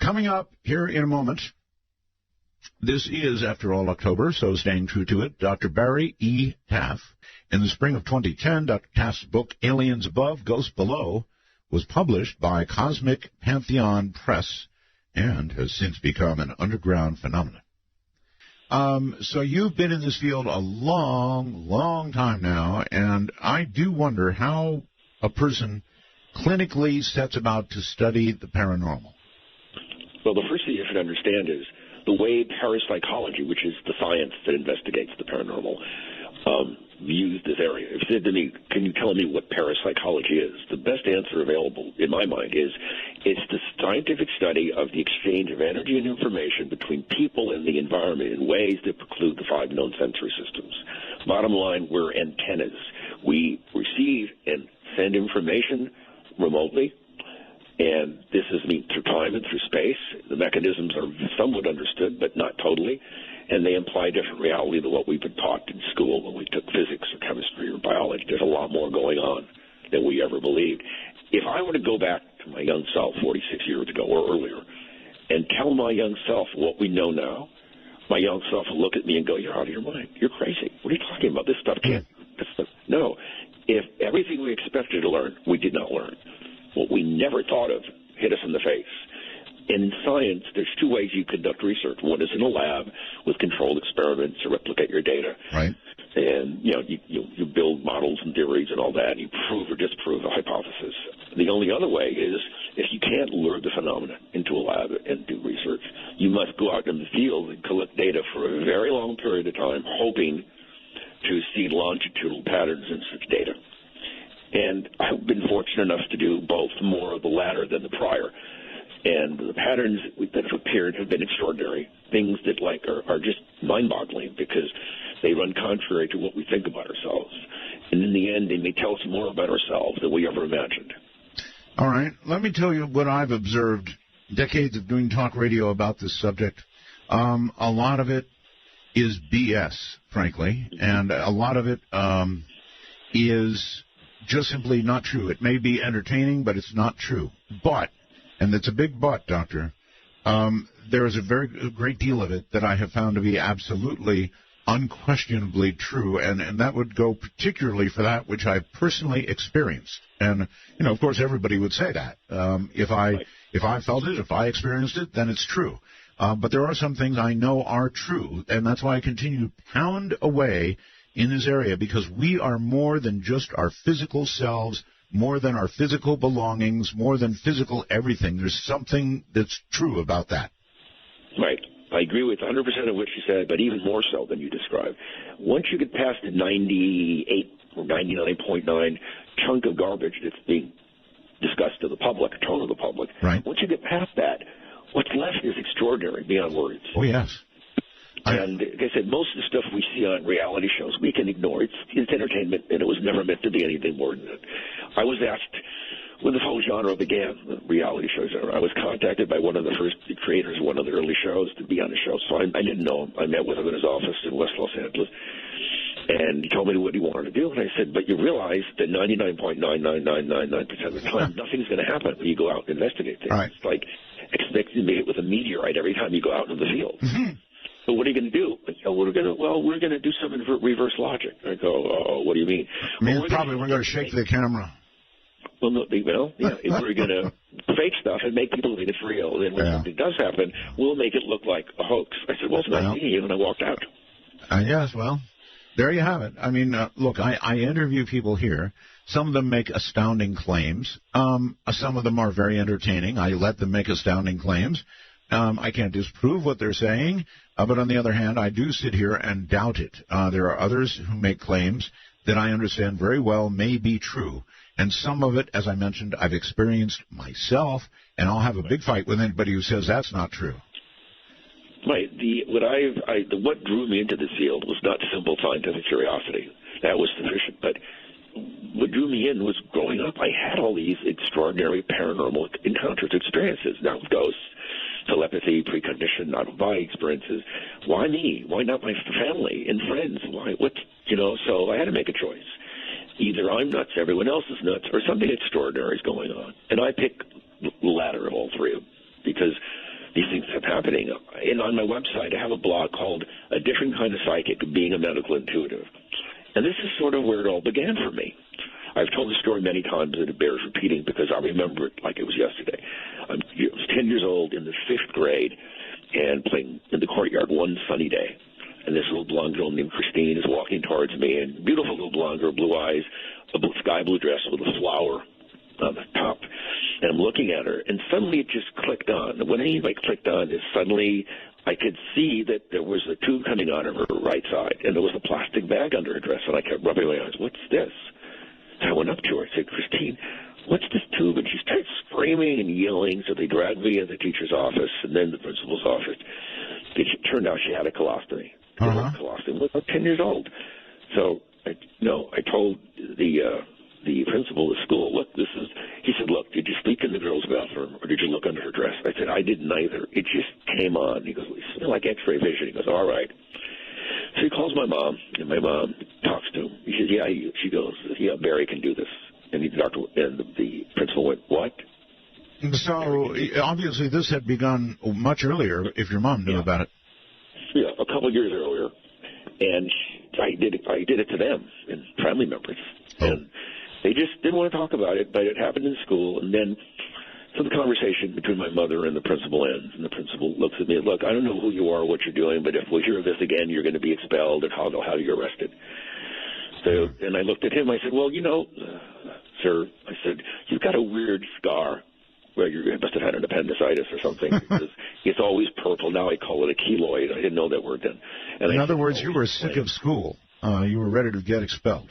Coming up here in a moment, this is, after all, October, so staying true to it, Dr. Barry E. Taff. In the spring of 2010, Dr. Taff's book, Aliens Above, Ghosts Below, was published by Cosmic Pantheon Press and has since become an underground phenomenon. So you've been in this field a long, long time now, and I do wonder how a person clinically sets about to study the paranormal. Well, the first thing you should understand is the way parapsychology, which is the science that investigates the paranormal, views this area. If you said to me, can you tell me what parapsychology is? The best answer available, in my mind, is it's the scientific study of the exchange of energy and information between people and the environment in ways that preclude the 5 known sensory systems. Bottom line, we're antennas. We receive and send information remotely, and this is through time and through space. The mechanisms are somewhat understood, but not totally, and they imply a different reality than what we've been taught in school when we took physics or chemistry or biology. There's a lot more going on than we ever believed. If I were to go back to my young self 46 years ago or earlier and tell my young self what we know now, my young self would look at me and go, you're out of your mind. You're crazy. What are you talking about? This stuff can't. No. If everything we expected to learn, we did not learn. What we never thought of hit us in the face. In science, there's 2 ways you conduct research. One is in a lab with controlled experiments to replicate your data. Right. And, you build models and theories and all that, and you prove or disprove a hypothesis. The only other way is if you can't lure the phenomena into a lab and do research, you must go out in the field and collect data for a very long period of time, hoping to see longitudinal patterns in such data. And I've been fortunate enough to do both, more of the latter than the prior. And the patterns that have appeared have been extraordinary, things that are just mind-boggling because they run contrary to what we think about ourselves. And in the end, they may tell us more about ourselves than we ever imagined. All right. Let me tell you what I've observed, decades of doing talk radio about this subject. A lot of it is BS, frankly, and a lot of it is just simply not true. It may be entertaining, but it's not true. But, and it's a big but, Doctor, there is a great deal of it that I have found to be absolutely, unquestionably true, and that would go particularly for that which I've personally experienced. And, of course, everybody would say that. If I felt it, if I experienced it, then it's true. But there are some things I know are true, and that's why I continue to pound away in this area, because we are more than just our physical selves, more than our physical belongings, more than physical everything. There's something that's true about that. Right. I agree with 100% of what you said, but even more so than you described. Once you get past the 98 or 99.9 chunk of garbage that's being discussed to the public, told to the public, right. Once you get past that, what's left is extraordinary beyond words. Oh, yes. And like I said, most of the stuff we see on reality shows we can ignore. It's entertainment, and it was never meant to be anything more than that. I was asked, when this whole genre began, the reality show genre, I was contacted by one of the first creators of one of the early shows to be on the show. So I didn't know him. I met with him in his office in West Los Angeles, and he told me what he wanted to do. And I said, but you realize that 99.99999% of the time, nothing's going to happen when you go out and investigate things. Right. It's like expecting to meet with a meteorite every time you go out in the field. Mm-hmm. So what are you going to do? We're going to do some reverse logic. I go, oh, what do you mean? We're going to shake the camera. Well, no, we're going to fake stuff and make people think it's real. And when something does happen, we'll make it look like a hoax. I said, well, it's not me, and I walked out. Yes, well, there you have it. I mean, look, I interview people here. Some of them make astounding claims. Some of them are very entertaining. I let them make astounding claims. I can't disprove what they're saying, but on the other hand, I do sit here and doubt it. There are others who make claims that I understand very well may be true, and some of it, as I mentioned, I've experienced myself, and I'll have a big fight with anybody who says that's not true. Right. What drew me into this field was not simple scientific curiosity. That was sufficient, but what drew me in was growing up, I had all these extraordinary paranormal encounters, experiences, now ghosts, telepathy, precognition, out-of-body experiences. Why me? Why not my family and friends? So I had to make a choice. Either I'm nuts, everyone else is nuts, or something extraordinary is going on. And I pick the latter of all three of them because happening. And on my website, I have a blog called A Different Kind of Psychic, Being a Medical Intuitive. And this is sort of where it all began for me. I've told the story many times, and it bears repeating because I remember it like it was yesterday. I was 10 years old in the 5th grade and playing in the courtyard one sunny day. And this little blonde girl named Christine is walking towards me, and beautiful little blonde girl, blue eyes, a sky blue dress with a flower on the top. And I'm looking at her, and suddenly it just clicked on. When I clicked on is suddenly I could see that there was a tube coming out of her right side, and there was a plastic bag under her dress, and I kept rubbing my eyes. What's this? So I went up to her. I said, Christine, what's this tube? And she started screaming and yelling, so they dragged me in the teacher's office and then the principal's office. It turned out she had a colostomy. Colostomy. I was 10 years old. So, I told the principal of the school, look, he said, look, did you sleep in the girls' bathroom or did you look under her dress? I said, I didn't either. It just came on. He goes, it's like x-ray vision. He goes, all right. So he calls my mom, and my mom talks to him. He says, yeah, she goes, yeah, Barry can do this. And the principal went, what? So obviously this had begun much earlier if your mom knew about it. Yeah, a couple of years earlier. And I did it to them and family members. Oh. And they just didn't want to talk about it, but it happened in school. And then so the conversation between my mother and the principal ends, and the principal looks at me, look, I don't know who you are or what you're doing, but if we hear this again, you're going to be expelled, and how you're arrested. So, and I looked at him, I said, well, sir, I said, you've got a weird scar. Well, you must have had an appendicitis or something, because it's always purple. Now I call it a keloid. I didn't know that word then. And in other words, you were sick of school. You were ready to get expelled.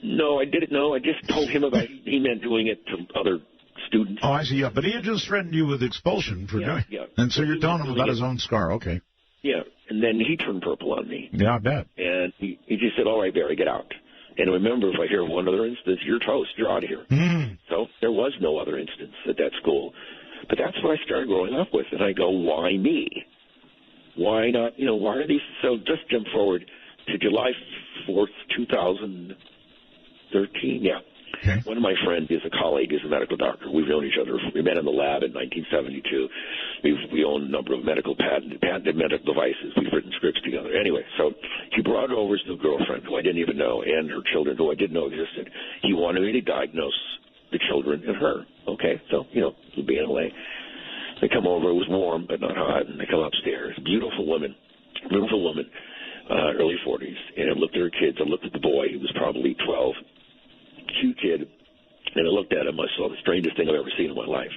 No, I didn't know. I just told him about he meant doing it to other students. Oh, I see. Yeah, but he had just threatened you with expulsion for doing it. Yeah. And so you're telling him about his own scar. Okay. Yeah, and then he turned purple on me. Yeah, I bet. And he just said, all right, Barry, get out. And remember, if I hear one other instance, you're toast. You're out of here. Mm. So there was no other instance at that school. But that's what I started growing up with. And I go, why me? Why not? Why are these? So just jump forward to July 4th, 2013. Yeah. Okay. One of my friends is a colleague, is a medical doctor. We've known each other. We met in the lab in 1972. We own a number of patented medical devices. We've written scripts together. Anyway, so he brought over his new girlfriend, who I didn't even know, and her children, who I didn't know existed. He wanted me to diagnose the children and her. Okay, so, we'll be in LA. They come over. It was warm, but not hot, and they come upstairs. Beautiful woman, early 40s. And I looked at her kids. I looked at the boy. He was probably 12. Cute kid, and I looked at him. I saw the strangest thing I've ever seen in my life.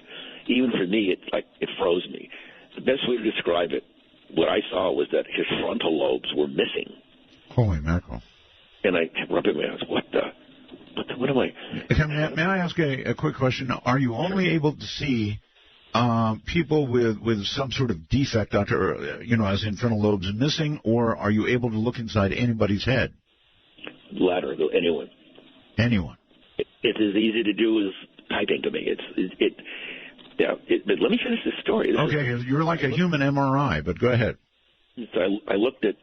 Even for me, it froze me. The best way to describe it, what I saw was that his frontal lobes were missing. Holy mackerel! And I kept rubbing my eyes. What am I? May I ask a quick question? Are you only able to see people with some sort of defect, as in frontal lobes missing, or are you able to look inside anybody's head? Latter, anyone. Anyone. It's as easy to do as typing to me. But let me finish this story. You're like a human MRI, but go ahead. So I looked at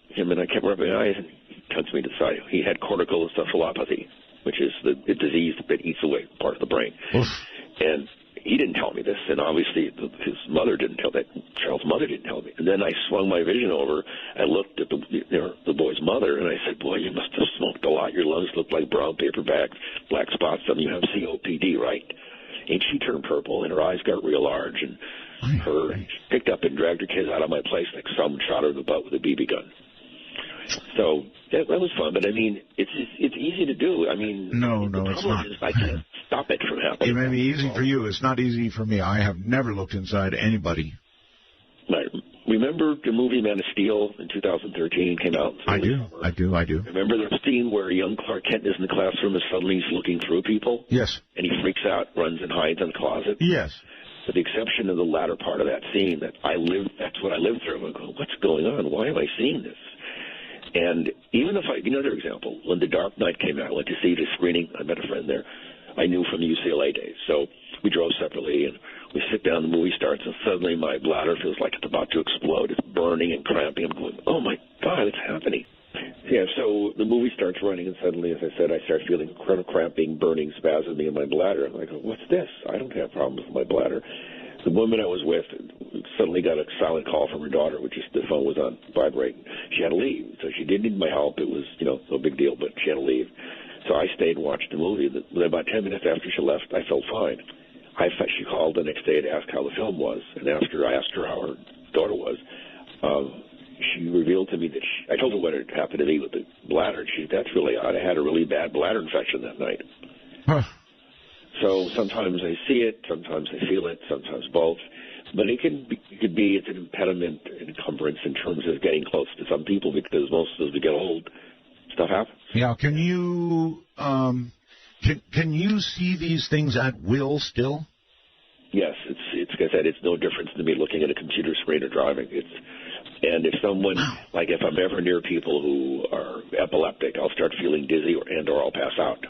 him, and I kept rubbing my eyes, and he touched me to the side. He had cortical encephalopathy, which is the disease that eats away part of the brain. Oof. And he didn't tell me this, and obviously his mother didn't tell that. Charles' mother didn't tell me. And then I swung my vision over. I looked at the boy's mother, and I said, boy, you must have smoked a lot. Your lungs look like brown paper bags, black spots on you. Have COPD, right? And she turned purple, and her eyes got real large, and she picked up and dragged her kids out of my place like someone shot her in the butt with a BB gun. So that was fun, but I mean, it's easy to do. I mean, no, it's not. I can't stop it from happening. It may be easy for you. It's not easy for me. I have never looked inside anybody. Right. Remember the movie Man of Steel in 2013 came out? I do. Remember the scene where young Clark Kent is in the classroom and suddenly he's looking through people? Yes. And he freaks out, runs and hides in the closet? Yes. With the exception of the latter part of that scene, that's what I lived through. I go, what's going on? Why am I seeing this? And even if another example, when The Dark Knight came out, I went to see the screening. I met a friend there I knew from the UCLA days. So we drove separately, and we sit down, the movie starts, and suddenly my bladder feels like it's about to explode. It's burning and cramping. I'm going, oh, my God, it's happening. Yeah, so the movie starts running, and suddenly, as I said, I start feeling cramping, burning, spasming in my bladder. I'm like, what's this? I don't have problems with my bladder. The woman I was with suddenly got a silent call from her daughter, which is the phone was on vibrate. She had to leave, so she didn't need my help. It was, no big deal, but she had to leave. So I stayed and watched the movie. Then about 10 minutes after she left, I felt fine. She called the next day to ask how the film was, and after I asked her how her daughter was, she revealed to me that I told her what had happened to me with the bladder. That's really odd. I had a really bad bladder infection that night. Huh. So sometimes I see it, sometimes I feel it, sometimes both. But it could be it's an impediment, an encumbrance in terms of getting close to some people, because most as we get old, stuff happens. Yeah. Can you can you see these things at will still? Yes, it's like I said, it's no difference to me looking at a computer screen or driving. And if someone, like if I'm ever near people who are epileptic, I'll start feeling dizzy or I'll pass out.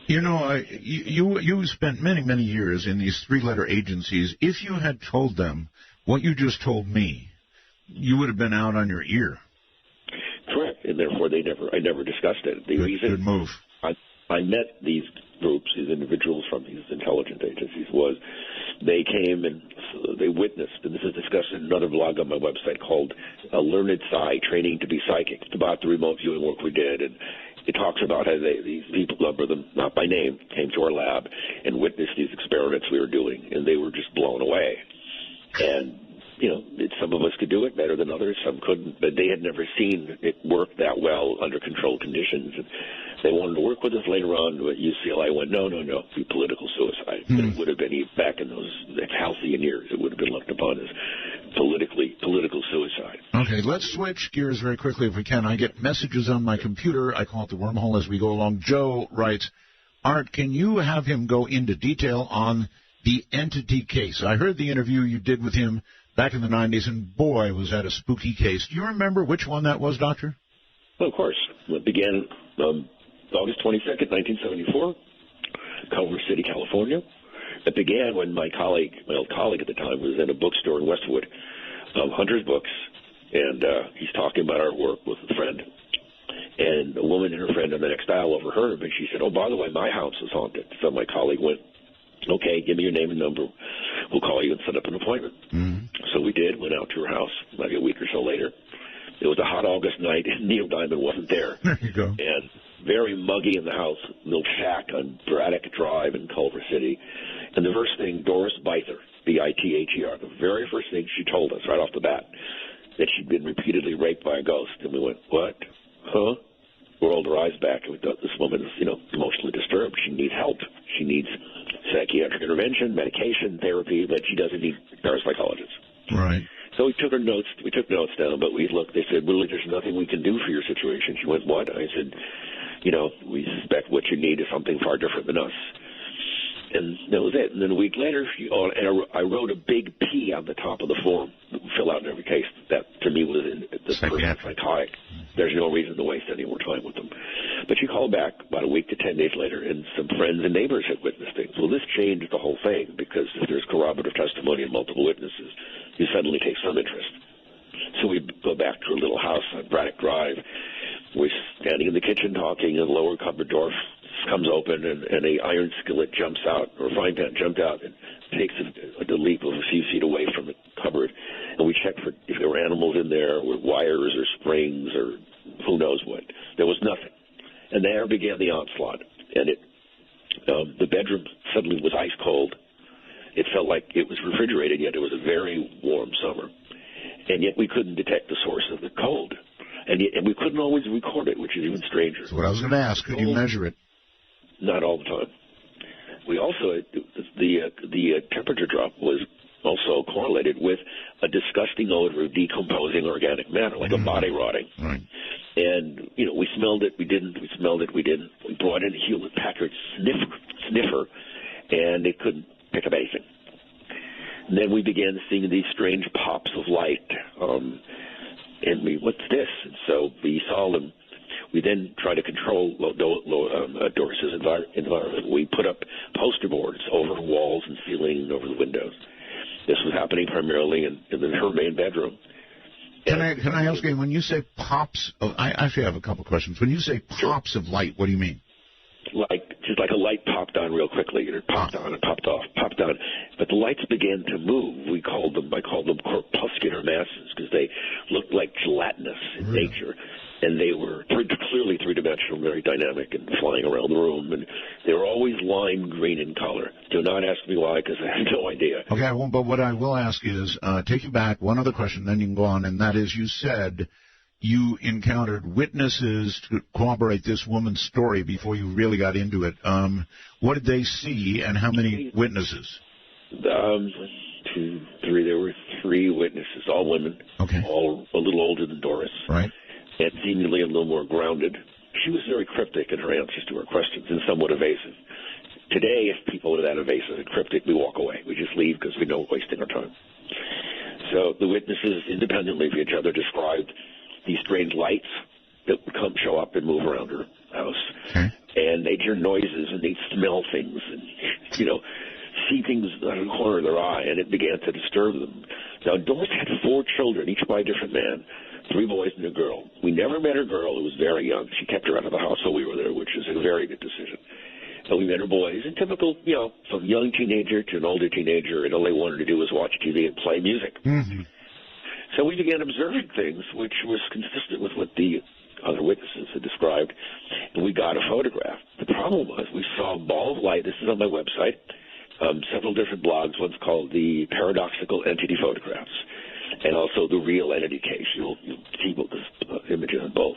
You spent many years in these three-letter agencies. If you had told them what you just told me, you would have been out on your ear. Correct, and therefore I never discussed it. Good move. I met these groups, these individuals from these intelligence agencies, was they came and they witnessed, and this is discussed in another blog on my website called Learned Psi, Training to be Psychic. It's about the remote viewing work we did, and it talks about how these people, number them not by name, came to our lab and witnessed these experiments we were doing, and they were just blown away. And some of us could do it better than others, some couldn't, but they had never seen it work that well under controlled conditions. And they wanted to work with us later on, but UCLA went, no, be political suicide. But it would have been, back in those halcyon years, it would have been looked upon as political suicide. Okay, let's switch gears very quickly if we can. I get messages on my computer. I call it the wormhole as we go along. Joe writes, Art, can you have him go into detail on the entity case? I heard the interview you did with him back in the 90s, and boy, was that a spooky case. Do you remember which one that was, Doctor? Well, of course. It began August 22nd, 1974, Culver City, California. It began when my old colleague at the time, was in a bookstore in Westwood, Hunter's Books, and he's talking about our work with a friend. And a woman and her friend on the next aisle overheard him, and she said, oh, by the way, my house is haunted. So my colleague went, okay, give me your name and number. We'll call you and set up an appointment. Mm-hmm. So we did, went out to her house maybe a week or so later. It was a hot August night, and Neil Diamond wasn't there. There you go. And very muggy in the house, little shack on Braddock Drive in Culver City. And the first thing, Doris Bither, B-I-T-H-E-R, the very first thing she told us right off the bat, that she'd been repeatedly raped by a ghost. And we went, what? Huh? We rolled our eyes back, and we thought this woman is, emotionally disturbed. She needs help. She needs psychiatric intervention, medication, therapy, but she doesn't need parapsychologists. Right. So we took notes down, but they said, really, there's nothing we can do for your situation. She went, what? I said, we suspect what you need is something far different than us. And that was it. And then a week later, I wrote a big P on the top of the form, fill out in every case. That, to me, was the person psychotic. There's no reason to waste any more time with them. But she called back about a week to 10 days later, and some friends and neighbors had witnessed things. Well, this changed the whole thing, because if there's corroborative testimony and multiple witnesses, you suddenly take some interest. So we go back to her little house on Braddock Drive. We're standing in the kitchen talking, and the lower cupboard door comes open, and a iron skillet jumps out, or a frying pan jumped out, and takes a leap of a few feet away from the cupboard. And we checked for if there were animals in there, or wires, or springs, or who knows what. There was nothing. And there began the onslaught. And the bedroom suddenly was ice cold. It felt like it was refrigerated, yet it was a very warm summer. And yet we couldn't detect the source of the cold. And we couldn't always record it, which is even stranger. That's what I was going to ask. Could you measure it? Not all the time. We also, the temperature drop was also correlated with a disgusting odor of decomposing organic matter, like a body rotting. Right. And, we smelled it, we didn't. We smelled it, we didn't. We brought in a Hewlett-Packard sniffer, and it couldn't pick up anything. And then we began seeing these strange pops of light. And what's this? And so we saw them. We then tried to control Doris's environment. We put up poster boards over the walls and ceiling and over the windows. This was happening primarily in her main bedroom. Can I ask you, when you say pops of, I actually have a couple questions. When you say pops of light, what do you mean? Just like a light popped on real quickly, and it popped on and popped off, popped on. but the lights began to move. I called them corpuscular masses because they looked like gelatinous in nature, and they were clearly three-dimensional, very dynamic, and flying around the room, and they were always lime green in color. Do not ask me why, because I have no idea. Okay, but what I will ask is, take you back, one other question, then you can go on, and that is, you said you encountered witnesses to corroborate this woman's story before you really got into it. What did they see, and how many witnesses? 2, 3. There were 3 witnesses, all women, all a little older than Doris, right, and seemingly a little more grounded. She was very cryptic in her answers to her questions and somewhat evasive. Today, if people are that evasive and cryptic, we walk away. We just leave because we know we're wasting our time. So the witnesses, independently of each other, described these strange lights that would show up and move around her house. And they'd hear noises, and they'd smell things, and, see things out of the corner of their eye, and it began to disturb them. Now, Doris had 4 children, each by a different man, 3 boys and a girl. We never met her girl, who was very young. She kept her out of the house while we were there, which is a very good decision. And we met her boys, and typical, from young teenager to an older teenager, and all they wanted to do was watch TV and play music. So we began observing things, which was consistent with what the other witnesses had described, and we got a photograph. The problem was we saw a ball of light. This is on my website. Several different blogs. One's called the Paradoxical Entity Photographs, and also the Real Entity Case. You'll see both images on both.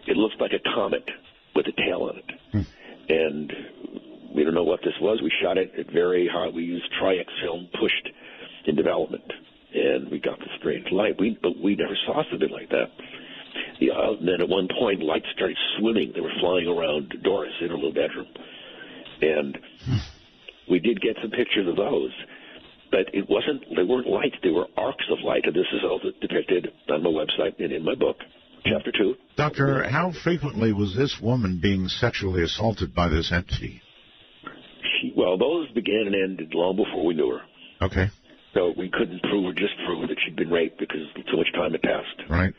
It looks like a comet with a tail on it. And we don't know what this was. We shot it at very high. We used Tri-X film pushed in development, and we got this strange light. But we never saw something like that. And then at one point, lights started swimming. They were flying around Doris in her little bedroom. And we did get some pictures of those, but they weren't lights. They were arcs of light, and this is all depicted on my website and in my book, Chapter 2. Doctor, how frequently was this woman being sexually assaulted by this entity? Those began and ended long before we knew her. Okay. So we couldn't prove that she'd been raped because too much time had passed. Right.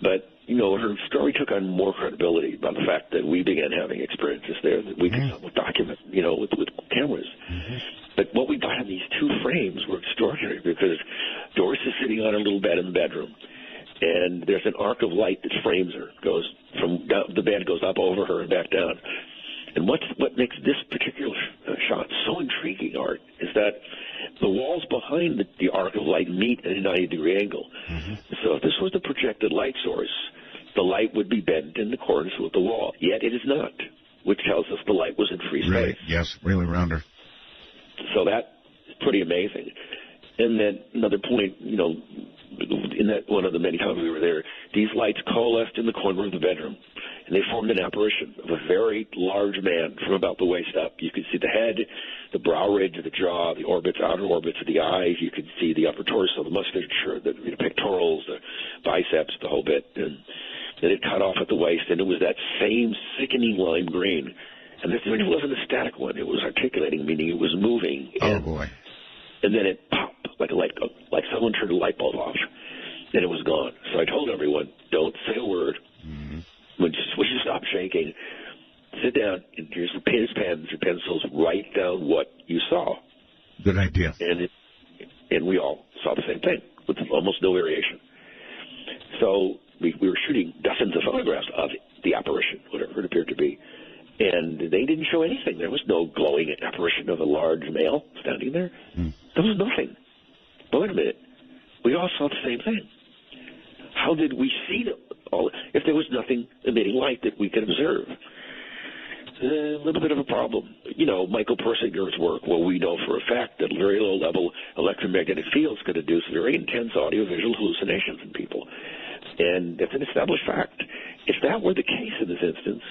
But, her story took on more credibility by the fact that we began having experiences there that we could document, with cameras. But what we got in these 2 frames were extraordinary because Doris is sitting on her little bed in the bedroom, and there's an arc of light that frames her, goes from down, the bed goes up over her and back down. And what makes this particular shot so intriguing, Art, is that the walls behind the arc of light meet at a 90-degree angle. So if this was the projected light source, the light would be bent in accordance with the wall. Yet it is not, which tells us the light was in free space. Right. Yes, really rounder. So that's pretty amazing. And then another point, in that one of the many times we were there, these lights coalesced in the corner of the bedroom, and they formed an apparition of a very large man from about the waist up. You could see the head, the brow ridge of the jaw, the outer orbits of the eyes. You could see the upper torso, the musculature, the pectorals, the biceps, the whole bit. And then it cut off at the waist, and it was that same sickening lime green. And this wasn't a static one. It was articulating, meaning it was moving. Oh, boy. And then it popped like a light, like someone turned a light bulb off, and it was gone. So I told everyone, don't say a word. When you stop shaking, sit down and here's the pens or pencils, write down what you saw. Good idea. And we all saw the same thing with almost no variation. So we were shooting dozens of photographs of the apparition, whatever it appeared to be. And they didn't show anything. There was no glowing apparition of a large male standing there. There was nothing. But wait a minute. We all saw the same thing. How did we see them all if there was nothing emitting light that we could observe? A little bit of a problem. Michael Persinger's work, we know for a fact that very low-level electromagnetic fields could induce very intense audiovisual hallucinations in people. And it's an established fact. If that were the case in this instance,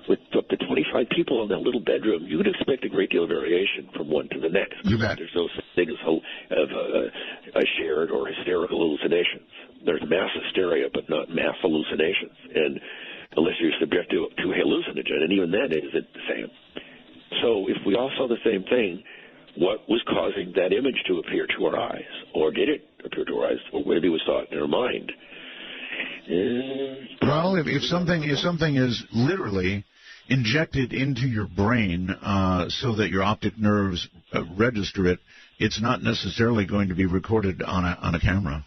with up to 25 people in that little bedroom, you would expect a great deal of variation from one to the next. You bet. There's no such thing as a shared or hysterical hallucination. There's mass hysteria, but not mass hallucinations. And unless you're subject to a hallucinogen, and even then it isn't the same. So if we all saw the same thing, what was causing that image to appear to our eyes? Or did it appear to our eyes? Or maybe we saw it in our mind. Well, if something is literally injected into your brain so that your optic nerves register it, it's not necessarily going to be recorded on a camera.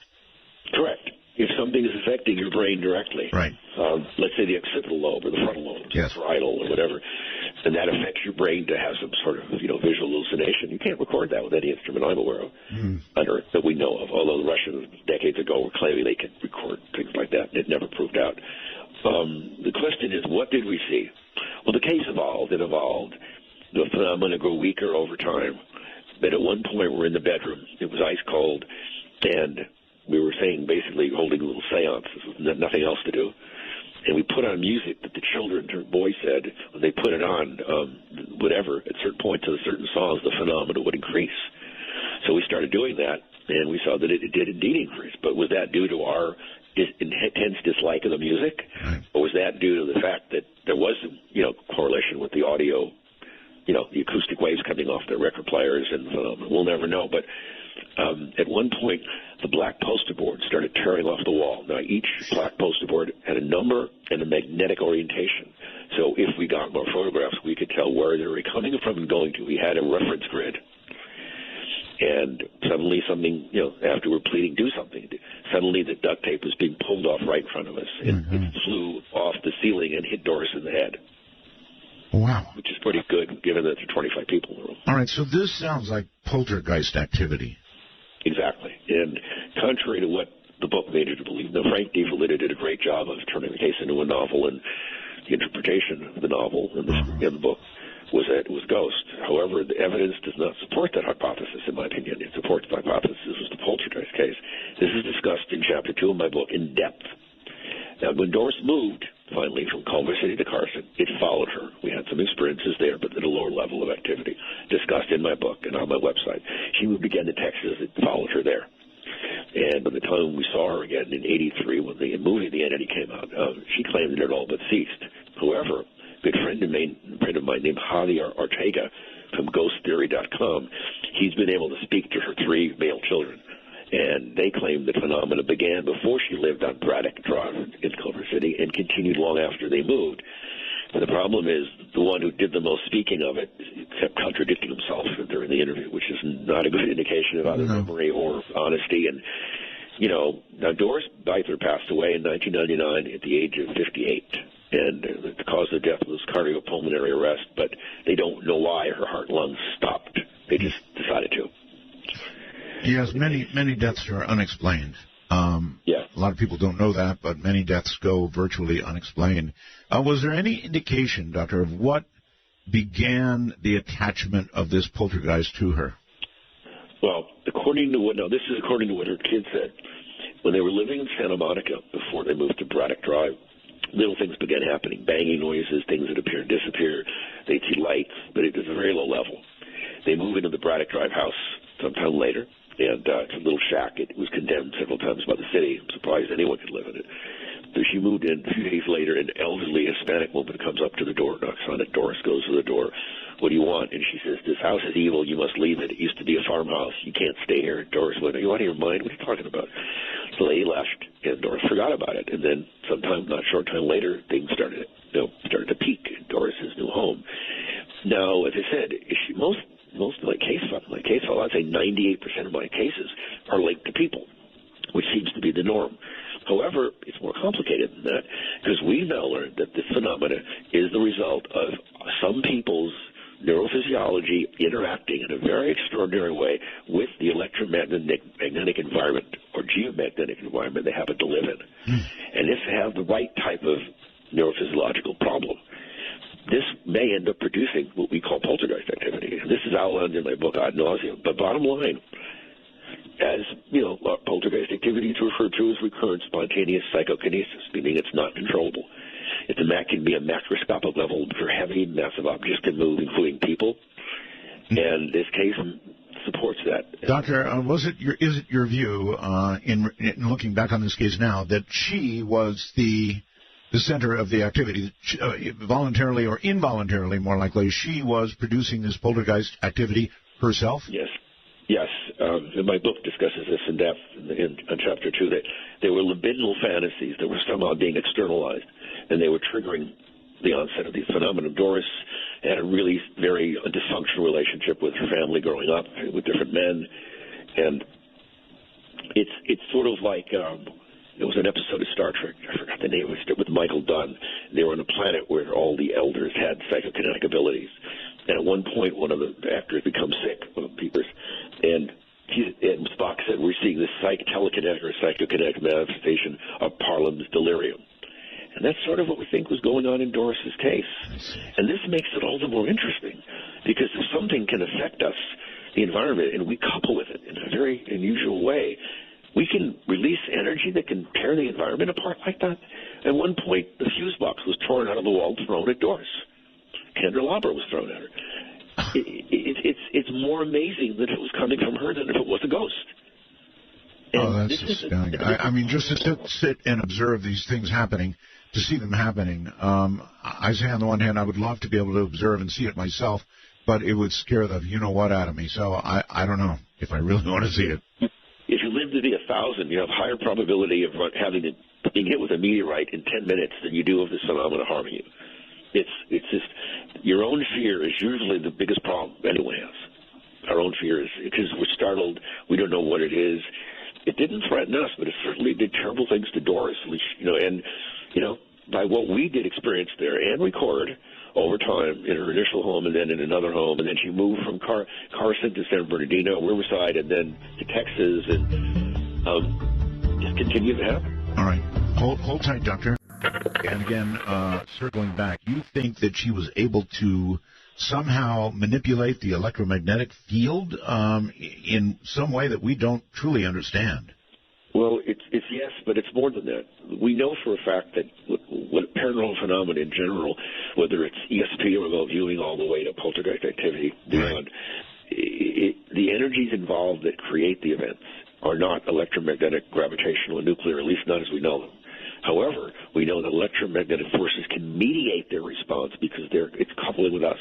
Correct. If something is affecting your brain directly, right? Let's say the occipital lobe or the frontal lobe, yes, parietal or whatever, and that affects your brain to have some sort of visual hallucination. You can't record that with any instrument I'm aware of, that we know of. Although the Russians decades ago were claiming they could record things like that, it never proved out. The question is, what did we see? Well, the case evolved. It evolved. The phenomena grew weaker over time. But at one point, we're in the bedroom. It was ice cold, and we were saying basically holding a little seance. There was nothing else to do. And we put on music that the children, the boys said, when they put it on, whatever, at certain points of certain songs, the phenomena would increase. So we started doing that, and we saw that it did indeed increase. But was that due to our intense dislike of the music, or was that due to the fact that there was, correlation with the audio, the acoustic waves coming off their record players, and we'll never know. But at one point, the black poster board started tearing off the wall. Now, each black poster board had a number and a magnetic orientation. So if we got more photographs, we could tell where they were coming from and going to. We had a reference grid. And suddenly something, after we're pleading, do something. Suddenly the duct tape was being pulled off right in front of us. And it flew off the ceiling and hit Doris in the head. Wow. Which is pretty good, given that there are 25 people in the room. All right, so this sounds like poltergeist activity. Exactly. And contrary to what the book made you to believe, Frank D. Valletta did a great job of turning the case into a novel, and the interpretation of the novel in the book was that it was ghost. However, the evidence does not support that hypothesis, in my opinion. It supports the hypothesis was the Poltergeist case. This is discussed in Chapter 2 of my book in depth. Now, when Doris moved, finally, from Culver City to Carson, it followed her. We had some experiences there, but at a lower level of activity, discussed in my book and on my website. She moved again to Texas. It followed her there. And by the time we saw her again in '83, when the movie The Entity came out, she claimed that it all but ceased. However, a good friend of mine named Javier Ortega from GhostTheory.com, he's been able to speak to her 3 male children. And they claim that phenomena began before she lived on Braddock Drive in Culver City and continued long after they moved. And the problem is the one who did the most speaking of it kept contradicting himself during the interview, which is not a good indication of either memory or honesty. And, now Doris Beither passed away in 1999 at the age of 58. And the cause of death was cardiopulmonary arrest, but they don't know why her heart and lungs stopped. They just decided to. Yes, many deaths are unexplained. A lot of people don't know that, but many deaths go virtually unexplained. Was there any indication, Doctor, of what began the attachment of this poltergeist to her? Well, according to what her kids said, when they were living in Santa Monica before they moved to Braddock Drive, little things began happening, banging noises, things that appear and disappear. They'd see lights, but it was a very low level. They moved into the Braddock Drive house sometime later, and it's a little shack. It was condemned several times by the city. I'm surprised anyone could live in it. So she moved in a few days later. An elderly Hispanic woman comes up to the door, knocks on it. Doris goes to the door. What do you want? And she says, this house is evil. You must leave it. It used to be a farmhouse. You can't stay here. Doris went, are you out of your mind? What are you talking about? The lady left, and Doris forgot about it. And then not short time later, things started to peak in Doris's new home. Now, as I said, most of my case file, I'd say 98% of my cases are linked to people, which seems to be the norm. However, it's more complicated than that, because we've now learned that this phenomena is the result of some people's neurophysiology interacting in a very extraordinary way with the electromagnetic environment or geomagnetic environment they happen to live in. And if they have the right type of neurophysiological problem, this may end up producing what we call poltergeist activity. And this is outlined in my book ad nauseum. But bottom line, as poltergeist activity is referred to as recurrent spontaneous psychokinesis, meaning it's not controllable. It can be a macroscopic level for heavy, massive objects can move, including people. And this case supports that. Doctor, is it your view, in looking back on this case now, that she was the center of the activity, voluntarily or involuntarily, more likely, she was producing this poltergeist activity herself? Yes. And my book discusses this in depth in Chapter 2, that there were libidinal fantasies that were somehow being externalized, and they were triggering the onset of these phenomena. Doris had a really very dysfunctional relationship with her family growing up with different men, and it's sort of like it was an episode of Star Trek. I forgot the name. It was with Michael Dunn. They were on a planet where all the elders had psychokinetic abilities, and at one point, one of the actors becomes sick, one of the peepers, and Spock said, "We're seeing this telekinetic or psychokinetic manifestation of Parlam's delirium." And that's sort of what we think was going on in Doris's case. And this makes it all the more interesting, because if something can affect us, the environment, and we couple with it in a very unusual way, we can release energy that can tear the environment apart like that. At one point, the fuse box was torn out of the wall and thrown at Doris. Candelabra was thrown at her. It's more amazing that it was coming from her than if it was a ghost. And that's astounding. I mean, just to sit and observe these things happening, to see them happening, I say on the one hand, I would love to be able to observe and see it myself, but it would scare the you-know-what out of me. So I don't know if I really want to see it. If you live to be 1,000, you have higher probability of being hit with a meteorite in 10 minutes than you do of this phenomena harming you. It's just your own fear is usually the biggest problem anyone has. Our own fear is because we're startled, we don't know what it is. It didn't threaten us, but it certainly did terrible things to Doris, and by what we did experience there and record over time in her initial home and then in another home, and then she moved from Carson to San Bernardino, Riverside, and then to Texas, and just continued to happen. All right. Hold tight, Doctor. And again, circling back, you think that she was able to somehow manipulate the electromagnetic field in some way that we don't truly understand? Well, it's yes, but it's more than that. We know for a fact that what paranormal phenomena in general, whether it's ESP or remote viewing all the way to poltergeist activity beyond, the energies involved that create the events are not electromagnetic, gravitational, and nuclear, at least not as we know them. However, we know that electromagnetic forces can mediate their response because it's coupling with us.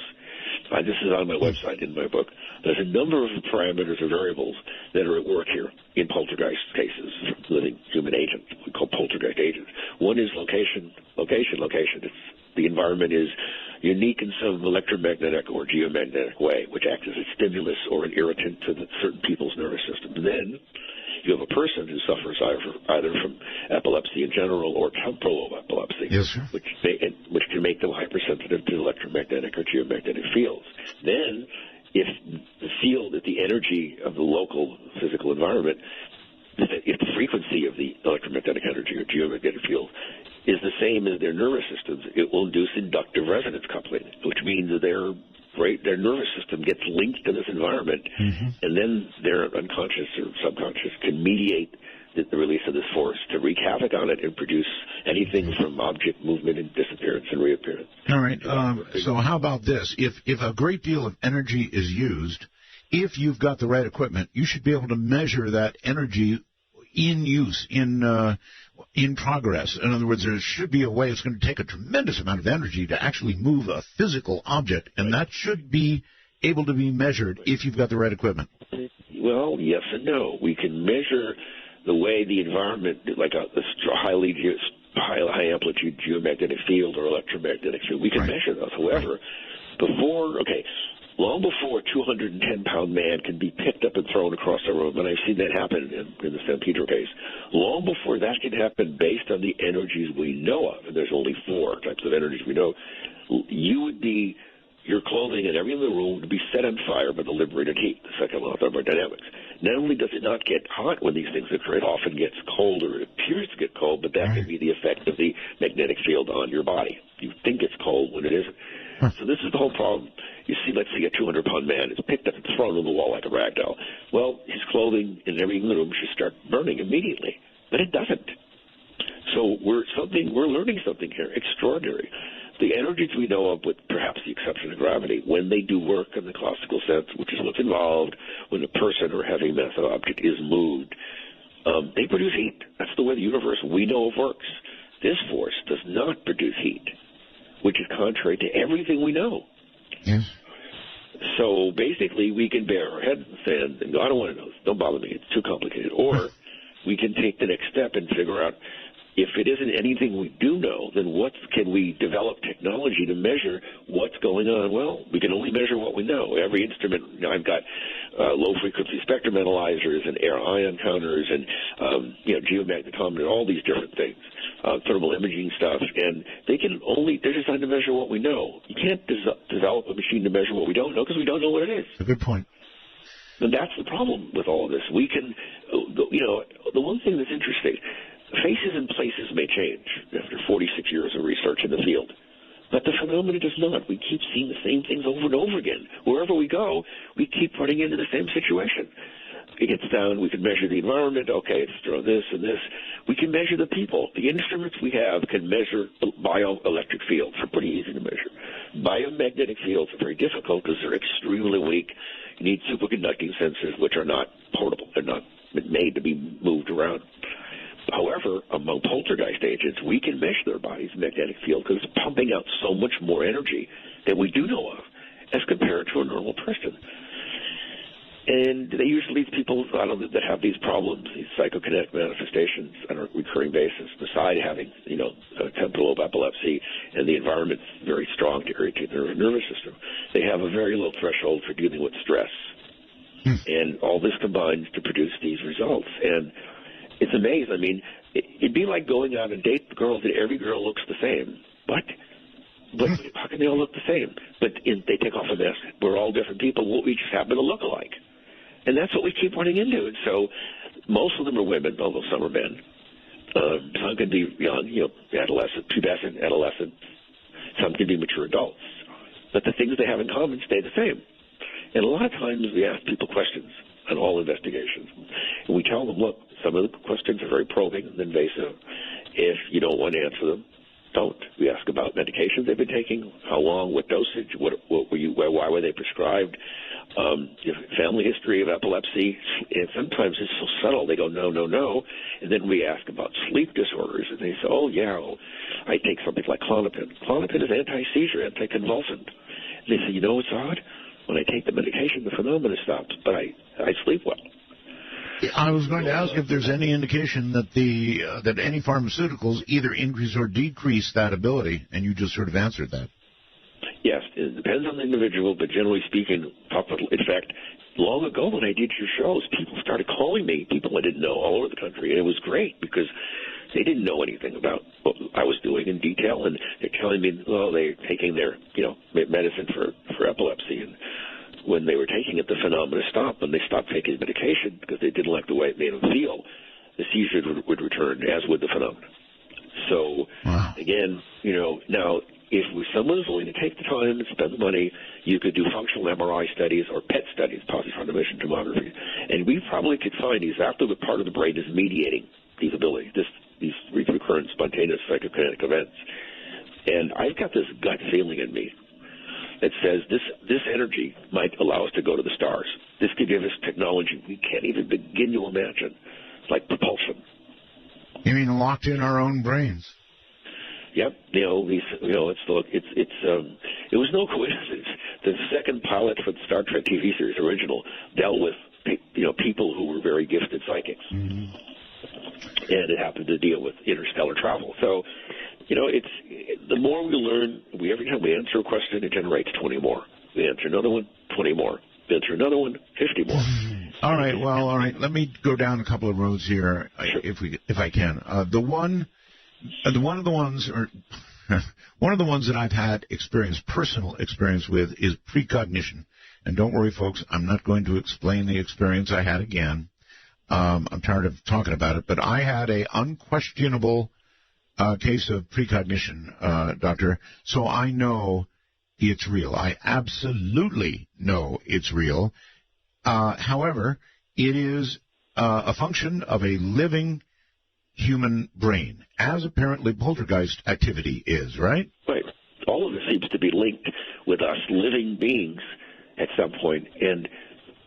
This is on my website in my book. There's a number of parameters or variables that are at work here in poltergeist cases, living human agents, we call poltergeist agents. One is location. The environment is unique in some electromagnetic or geomagnetic way, which acts as a stimulus or an irritant to certain people's nervous system. Then you have a person who suffers either from epilepsy in general or temporal epilepsy, yes, sir. which can make them hypersensitive to electromagnetic or geomagnetic fields. Then, if the energy of the local physical environment, if the frequency of the electromagnetic energy or geomagnetic field is the same as their nervous systems, it will induce inductive resonance coupling, which means that their nervous system gets linked to this environment, and then their unconscious or subconscious can mediate the release of this force to wreak havoc on it and produce anything from object movement and disappearance and reappearance. All right. So how about this? If a great deal of energy is used, if you've got the right equipment, you should be able to measure that energy in use, in progress. In other words, there should be a way. It's going to take a tremendous amount of energy to actually move a physical object, and that should be able to be measured if you've got the right equipment. Well, yes and no. We can measure the way the environment, like a high amplitude geomagnetic field or electromagnetic field, we can measure those. However, long before a 210-pound man can be picked up and thrown across the room, and I've seen that happen in the San Pedro case, long before that can happen based on the energies we know of, and there's only 4 types of energies we know, your clothing and everything in the room would be set on fire by the liberated heat, the second law of thermodynamics. Not only does it not get hot when these things occur, it often gets cold, or it appears to get cold, but that can be the effect of the magnetic field on your body. You think it's cold when it isn't. So this is the whole problem. You see, let's say a 200-pound man is picked up and thrown on the wall like a rag doll. Well, his clothing and everything in the room should start burning immediately, but it doesn't. So we're learning something here extraordinary. The energies we know of, with perhaps the exception of gravity, when they do work in the classical sense, which is what's involved when a person or heavy massive object is moved, they produce heat. That's the way the universe we know of works. This force does not produce heat, which is contrary to everything we know. Yes. So basically, we can bury our head in the sand and go, I don't want to know this. Don't bother me. It's too complicated. Or we can take the next step and figure out, if it isn't anything we do know, then what can we develop technology to measure what's going on? Well, we can only measure what we know. Every instrument, I've got low-frequency spectrum analyzers and air ion counters and geomagnetometer, all these different things, thermal imaging stuff, and they're designed to measure what we know. You can't develop a machine to measure what we don't know because we don't know what it is. A good point. And that's the problem with all of this. We can, the one thing that's interesting, faces and places may change after 46 years of research in the field, but the phenomena does not. We keep seeing the same things over and over again. Wherever we go, we keep running into the same situation. It gets down, we can measure the environment, okay, it's through this and this. We can measure the people. The instruments we have can measure bioelectric fields. They're pretty easy to measure. Biomagnetic fields are very difficult because they're extremely weak. You need superconducting sensors, which are not portable. They're not made to be moved around. However, among poltergeist agents, we can measure their body's magnetic field because it's pumping out so much more energy than we do know of as compared to a normal person. And they usually, people that have these problems, these psychokinetic manifestations on a recurring basis, beside having, temporal lobe epilepsy and the environment's very strong to irritate their nervous system, they have a very low threshold for dealing with stress. And all this combines to produce these results. And it's amazing. I mean, it'd be like going out and date girls that every girl looks the same. But how can they all look the same? But they take off a mask. We're all different people. We just happen to look alike. And that's what we keep running into. And so most of them are women, although some are men. Some can be young, adolescent, pubescent, adolescent. Some can be mature adults. But the things they have in common stay the same. And a lot of times we ask people questions on all investigations. And we tell them, look, some of the questions are very probing and invasive. If you don't want to answer them, don't. We ask about medications they've been taking, how long, what dosage, why were they prescribed, family history of epilepsy. And sometimes it's so subtle, they go, no, no, no. And then we ask about sleep disorders, and they say, oh, yeah, I take something like Klonopin. Klonopin is anti-seizure, anticonvulsant. And they say, it's odd. When I take the medication, the phenomena stops, but I sleep well. I was going to ask if there's any indication that that any pharmaceuticals either increase or decrease that ability, and you just sort of answered that. Yes, it depends on the individual, but generally speaking, in fact, long ago when I did your shows, people started calling me, people I didn't know all over the country, and it was great because they didn't know anything about what I was doing in detail, and they're telling me, they're taking their, medicine for epilepsy, and when they were taking it, the phenomena stopped. When they stopped taking the medication because they didn't like the way it made them feel, the seizure would return, as would the phenomena. So, Again, now, if someone is willing to take the time and spend the money, you could do functional MRI studies or PET studies, positron emission tomography, and we probably could find exactly what part of the brain is mediating these abilities, these recurrent spontaneous psychokinetic events. And I've got this gut feeling in me that says this energy might allow us to go to the stars. This could give us technology we can't even begin to imagine, like propulsion. You mean locked in our own brains? Yep. It was no coincidence. The second pilot for the Star Trek TV series original dealt with people who were very gifted psychics, and it happened to deal with interstellar travel. So. It's the more we learn, every time we answer a question, it generates 20 more. We answer another one, 20 more. We answer another one, 50 more. All right. Let me go down a couple of roads here, sure. if I can. One of the ones that I've had personal experience with, is precognition. And don't worry, folks, I'm not going to explain the experience I had again. I'm tired of talking about it, but I had a unquestionable case of precognition, Doctor, so I know it's real. I absolutely know it's real. However, it is a function of a living human brain, as apparently poltergeist activity is, right? Right. All of this seems to be linked with us living beings at some point. And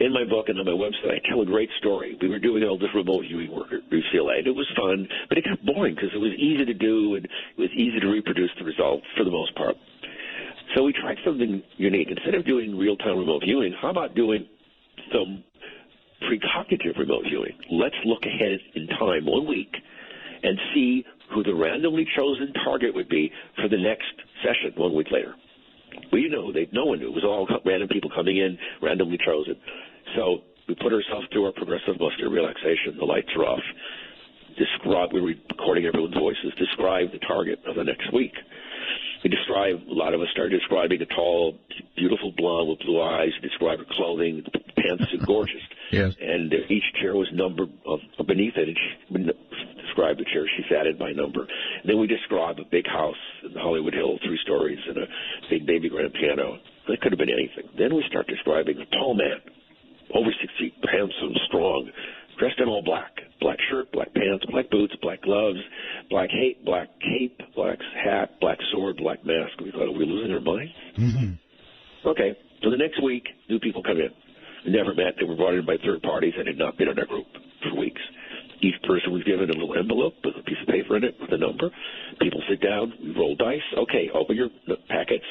in my book and on my website, I tell a great story. We were doing all this remote viewing work at UCLA, and it was fun, but it got boring because it was easy to do and it was easy to reproduce the results for the most part. So we tried something unique. Instead of doing real-time remote viewing, how about doing some precognitive remote viewing? Let's look ahead in time 1 week and see who the randomly chosen target would be for the next session 1 week later. We didn't know. No one knew. It was all random people coming in, randomly chosen. So we put ourselves through our progressive muscular relaxation. The lights are off. We're recording everyone's voices. Describe the target of the next week. A lot of us started describing a tall, beautiful blonde with blue eyes. Describe her clothing, pants are gorgeous. Yes. And each chair was numbered beneath it. And described the chair she sat in by number. And then we describe a big house in the Hollywood Hills, 3 stories, and a big baby grand piano. That could have been anything. Then we start describing a tall man, over 6 feet, handsome, strong, dressed in all black. Black shirt, black pants, black boots, black gloves, black cape, black hat, black sword, black mask. We thought, are we losing our minds? Mm-hmm. Okay, so the next week, new people come in. They never met. They were brought in by third parties and had not been in our group for weeks. Each person was given a little envelope with a piece of paper in it with a number. People sit down. We roll dice. Okay, open your packets.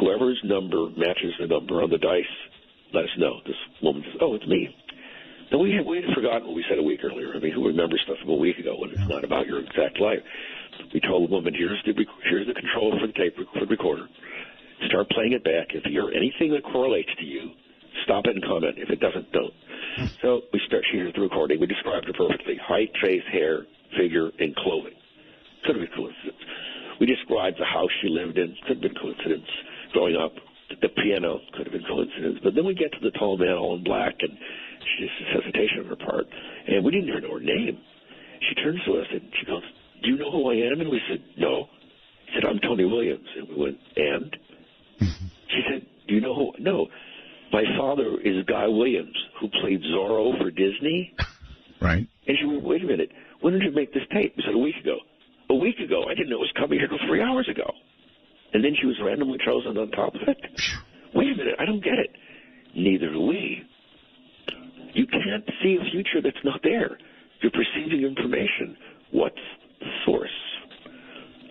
Whoever's number matches the number on the dice, let us know. This woman says, oh, it's me. So we had forgotten what we said a week earlier. I mean, who remembers stuff from a week ago when it's not about your exact life? We told the woman, here's the controller for the tape recorder. Start playing it back. If you hear anything that correlates to you, stop it and comment. If it doesn't, don't. So she hears the recording. We described her perfectly. Height, face, hair, figure, and clothing. Could have been coincidence. We described the house she lived in. Could have been coincidence. Growing up, the piano could have been coincidence. But then we get to the tall man all in black, and she's hesitation on her part. And we didn't even know her name. She turns to us and she goes, do you know who I am? And we said, no. She said, I'm Tony Williams. And we went, and? She said, do you know who? No. My father is Guy Williams, who played Zorro for Disney. Right. And she went, wait a minute. When did you make this tape? We said, a week ago. A week ago? I didn't know it was coming here until 3 hours ago. And then she was randomly chosen on top of it? Wait a minute. I don't get it. Neither do we. You can't see a future that's not there. You're perceiving information. What's the source?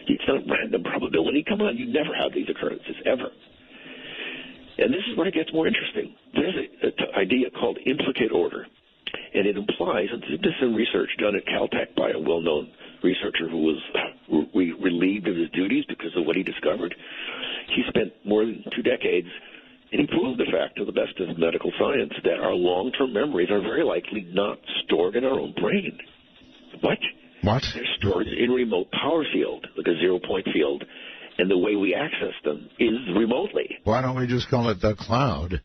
It's not random probability. Come on, you never have these occurrences, ever. And this is where it gets more interesting. There's an idea called implicate order, and it implies, and this is some research done at Caltech by a well-known researcher who was relieved of his duties because of what he discovered. He spent more than 2 decades, and he proved the fact, to the best of medical science, that our long-term memories are very likely not stored in our own brain. What? They're stored in a remote power field, like a zero-point field, and the way we access them is remotely. Why don't we just call it the cloud?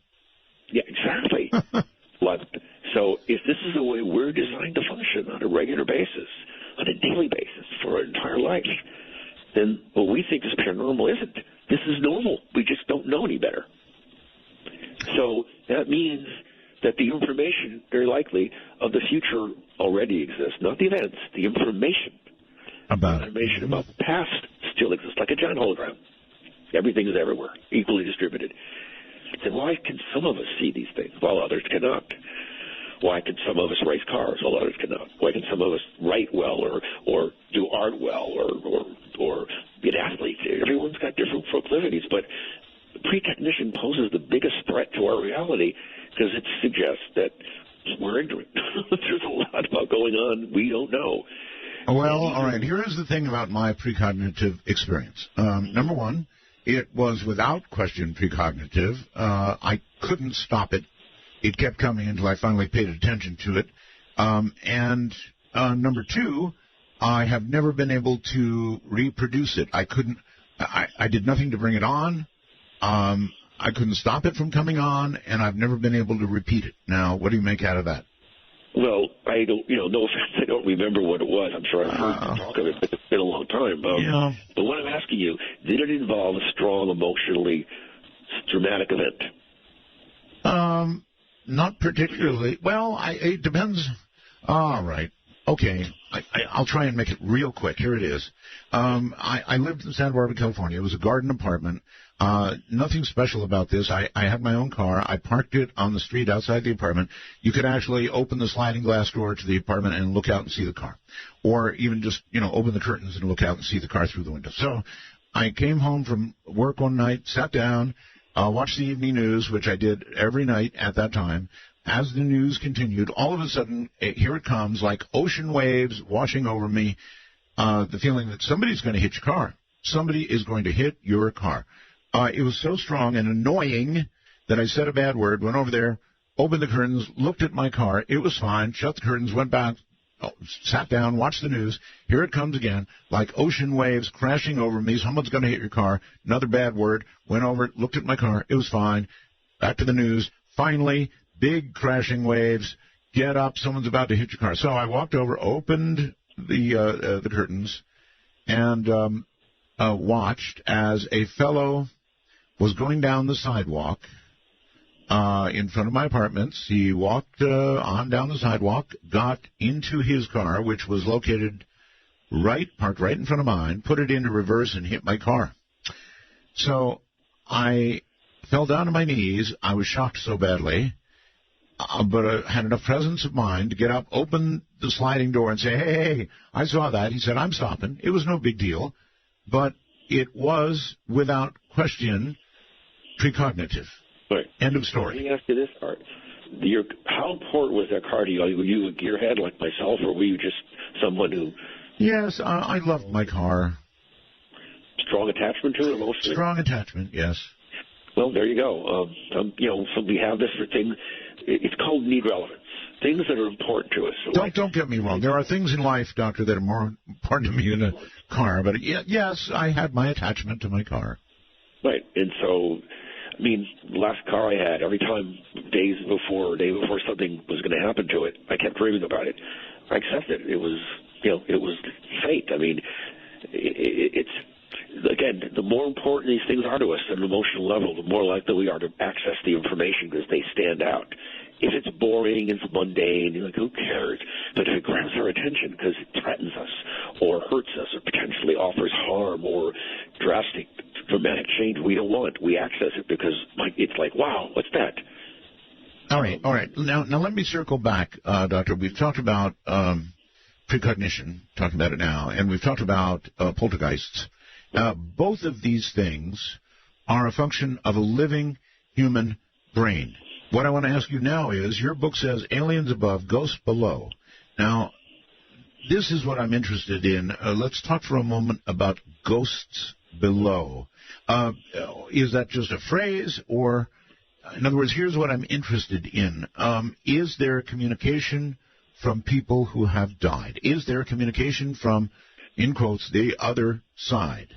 Yeah, exactly. So if this is the way we're designed to function on a regular basis, on a daily basis for our entire life, then what we think is paranormal isn't. This is normal. We just don't know any better. So that means that the information, very likely, of the future already exists. Not the events, the information. About the information about the past still exists, like a giant hologram. Everything is everywhere, equally distributed. Then why can some of us see these things while others cannot? Why can some of us race cars while others cannot? Why can some of us write well or do art well or be an athlete? Everyone's got different proclivities, but precognition poses the biggest threat to our reality because it suggests that we're ignorant. There's a lot about going on we don't know. Well, all right. Here is the thing about my precognitive experience. Number one, it was without question precognitive. I couldn't stop it. It kept coming until I finally paid attention to it. And number two, I have never been able to reproduce it. I couldn't. I did nothing to bring it on. I couldn't stop it from coming on, and I've never been able to repeat it. Now, what do you make out of that? Well, I don't, no offense, I don't remember what it was. I'm sure I've heard you talk of it, but it's been a long time. Yeah. But what I'm asking you, did it involve a strong, emotionally dramatic event? Not particularly. Well, it depends. All right. Okay. I'll try and make it real quick. Here it is. I lived in Santa Barbara, California. It was a garden apartment. Nothing special about this. I had my own car. I parked it on the street outside the apartment. You could actually open the sliding glass door to the apartment and look out and see the car. Or even just, open the curtains and look out and see the car through the window. So I came home from work one night, sat down, watched the evening news, which I did every night at that time. As the news continued, all of a sudden, here it comes, like ocean waves washing over me. the feeling that somebody's going to hit your car. Somebody is going to hit your car. It was so strong and annoying that I said a bad word, went over there, opened the curtains, looked at my car. It was fine. Shut the curtains, went back, sat down, watched the news. Here it comes again, like ocean waves crashing over me. Someone's going to hit your car. Another bad word. Went over, looked at my car. It was fine. Back to the news. Finally, big crashing waves. Get up. Someone's about to hit your car. So I walked over, opened the curtains, and watched as a fellow was going down the sidewalk in front of my apartments. He walked on down the sidewalk, got into his car, which was located parked right in front of mine, put it into reverse and hit my car. So I fell down to my knees. I was shocked so badly, but I had enough presence of mind to get up, open the sliding door, and say, hey, I saw that. He said, I'm stopping. It was no big deal, but it was, without question, precognitive. Right. End of story. Let me ask you this, Art. How important was that car to you? Were you a gearhead like myself, or were you just someone who... Yes, I loved my car. Strong attachment to it, emotionally? Strong attachment, yes. Well, there you go. So we have this for things. It's called need relevance. Things that are important to us. Don't get me wrong. There are things in life, Doctor, that are more important to me than a car. But yes, I had my attachment to my car. Right. And so, I mean, the last car I had, every time, day before something was going to happen to it, I kept dreaming about it. I accepted it. It was fate. I mean, it's... Again, the more important these things are to us at an emotional level, the more likely we are to access the information because they stand out. If it's boring, it's mundane, you're like, who cares? But if it grabs our attention because it threatens us or hurts us or potentially offers harm or drastic, dramatic change we don't want, we access it because it's like, wow, what's that? All right. Now let me circle back, Doctor. We've talked about precognition, talking about it now, and we've talked about poltergeists. Both of these things are a function of a living human brain. What I want to ask you now is, your book says aliens above, ghosts below. Now, this is what I'm interested in. Let's talk for a moment about ghosts below. Is that just a phrase, or, in other words, here's what I'm interested in. Is there communication from people who have died? Is there communication from, in quotes, the other side?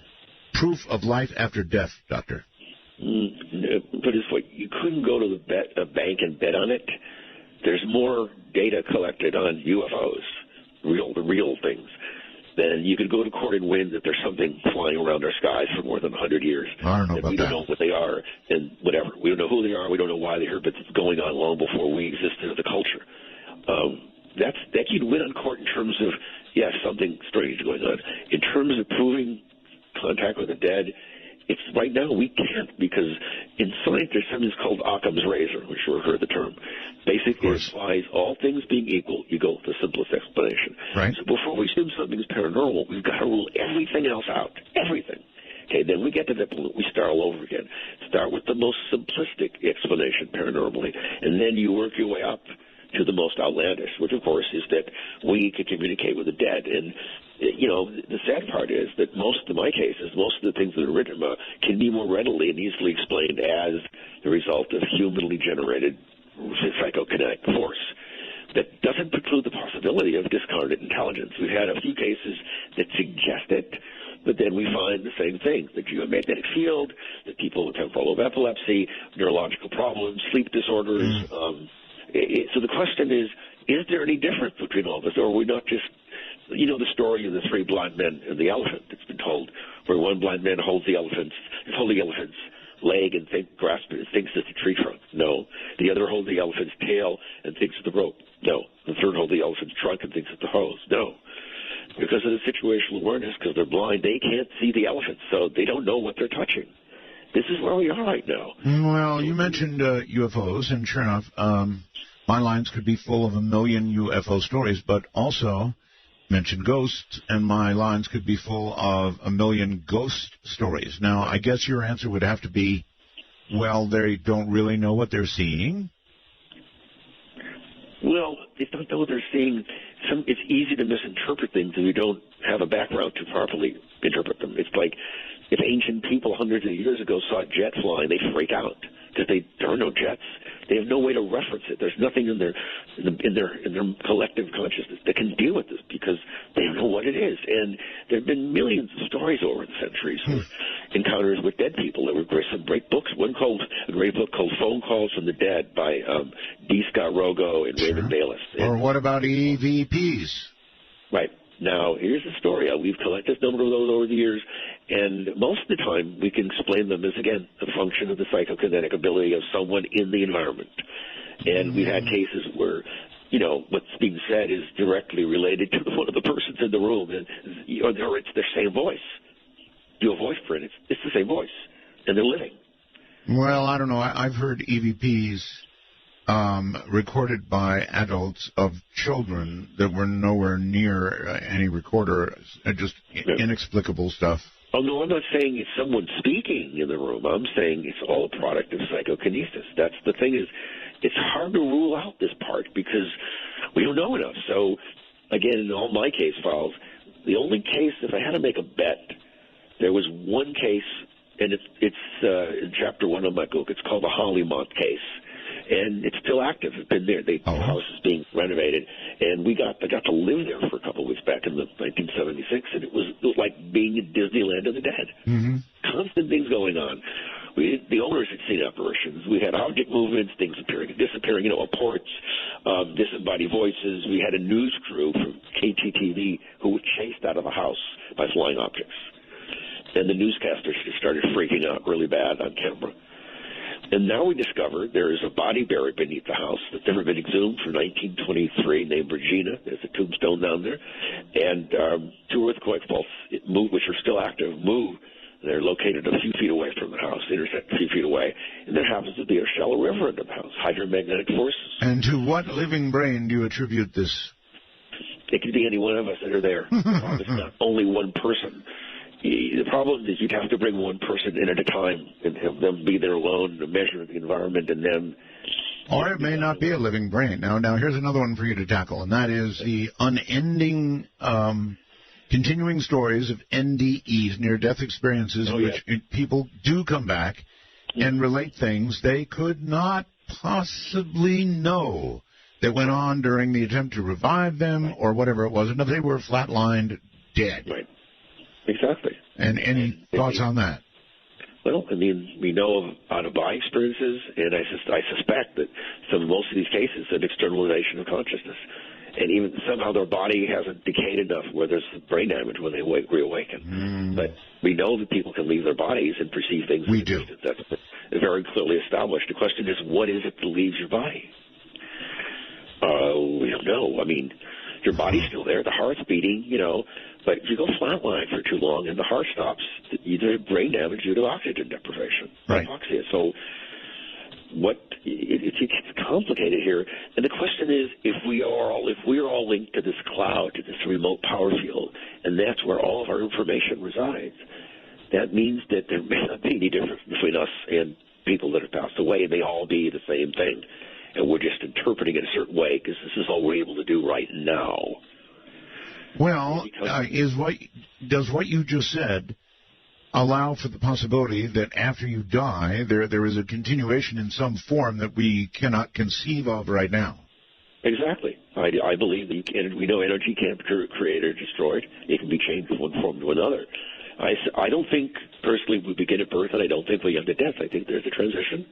Proof of life after death, Doctor. But it's like you couldn't go to a bank and bet on it. There's more data collected on UFOs, the real things, than you could go to court and win that there's something flying around our skies for more than 100 years. I don't know about we don't know what they are and whatever. We don't know who they are. We don't know why they're here, but it's going on long before we existed as a culture. That you'd win on court in terms of, yes, something strange going on. In terms of proving contact with the dead, it's right now we can't, because in science there's something called Occam's razor, which you've heard the term. Basically, it implies all things being equal, you go with the simplest explanation. Right. So before we assume something's paranormal, we've got to rule everything else out, everything. Okay, then we get to that point, we start all over again. Start with the most simplistic explanation paranormally, and then you work your way up to the most outlandish, which, of course, is that we could communicate with the dead. And, the sad part is that most of my cases, most of the things that are written about can be more readily and easily explained as the result of humanly generated psychokinetic force. That doesn't preclude the possibility of discarnate intelligence. We've had a few cases that suggest it, but then we find the same thing, the geomagnetic field, that people with temporal lobe epilepsy, neurological problems, sleep disorders. So the question is there any difference between all this, or are we not just, the story of the three blind men and the elephant that's been told, where one blind man holds the elephant's leg and grasps it and thinks it's a tree trunk. No. The other holds the elephant's tail and thinks it's the rope. No. The third holds the elephant's trunk and thinks it's the hose. No. Because of the situational awareness, because they're blind, they can't see the elephant, so they don't know what they're touching. This is where we are right now. Well, you mentioned UFOs, and sure enough, my lines could be full of 1 million UFO stories, but also mentioned ghosts, and my lines could be full of 1 million ghost stories. Now, I guess your answer would have to be, well, they don't really know what they're seeing. Well, it's not though they're seeing some. It's easy to misinterpret things if you don't have a background to properly interpret them. It's like if ancient people hundreds of years ago saw a jet flying, they freak out because there are no jets. They have no way to reference it. There's nothing in their collective consciousness that can deal with this because they don't know what it is. And there have been millions of stories over the centuries of encounters with dead people. There were some great books. A great book called Phone Calls from the Dead by D. Scott Rogo and Raymond Bayless. Or what about EVPs? Right. Now, here's the story. We've collected a number of those over the years, and most of the time we can explain them as, again, a function of the psychokinetic ability of someone in the environment. And we've had cases where, what's being said is directly related to one of the persons in the room, and or it's their same voice. Do a voice print. It's the same voice, and they're living. Well, I don't know. I've heard EVPs recorded by adults of children that were nowhere near any recorder, just inexplicable stuff. Oh, no, I'm not saying it's someone speaking in the room. I'm saying it's all a product of psychokinesis. That's the thing is, it's hard to rule out this part because we don't know enough. So, again, in all my case files, the only case, if I had to make a bet, there was one case, and it's in Chapter 1 of my book. It's called the Hollymont case. And it's still active. It's been there. The house is being renovated, and I got to live there for a couple of weeks back in 1976, and it was like being in Disneyland of the dead. Mm-hmm. Constant things going on. The owners had seen apparitions. We had object movements, things appearing and disappearing. Reports, disembodied voices. We had a news crew from KTTV who were chased out of the house by flying objects, and the newscasters just started freaking out really bad on camera. And now we discover there is a body buried beneath the house that's never been exhumed from 1923 named Regina. There's a tombstone down there. And two earthquake faults, which are still active, move. They're located a few feet away from the house, intersect a few feet away. And there happens to be a shallow river under the house, hydromagnetic forces. And to what living brain do you attribute this? It could be any one of us that are there. It's not only one person. The problem is you'd have to bring one person in at a time and have them be there alone to measure the environment and then... Or it may not be a living brain. Now here's another one for you to tackle, and that is the unending, continuing stories of NDEs, near-death experiences, which people do come back and relate things they could not possibly know that went on during the attempt to revive them or whatever it was. And they were flatlined dead. Right. Exactly. And any thoughts on that? Well, we know of out-of-body experiences, and I suspect that most of these cases are an externalization of consciousness. And even somehow their body hasn't decayed enough where there's brain damage when they reawaken. But we know that people can leave their bodies and perceive things. We do. That's very clearly established. The question is, what is it that leaves your body? We don't know. Your body's still there, the heart's beating, but if you go flatline for too long and the heart stops, either brain damage due to oxygen deprivation, hypoxia. So it's complicated here. And the question is, if we are all linked to this cloud, to this remote power field, and that's where all of our information resides, that means that there may not be any difference between us and people that have passed away. It may all be the same thing. And we're just interpreting it a certain way because this is all we're able to do right now. Well, does what you just said allow for the possibility that after you die, there is a continuation in some form that we cannot conceive of right now? Exactly. I believe that we know energy can't be created or destroyed. It can be changed from one form to another. I don't think, personally, we begin at birth, and I don't think we end at death. I think there's a transition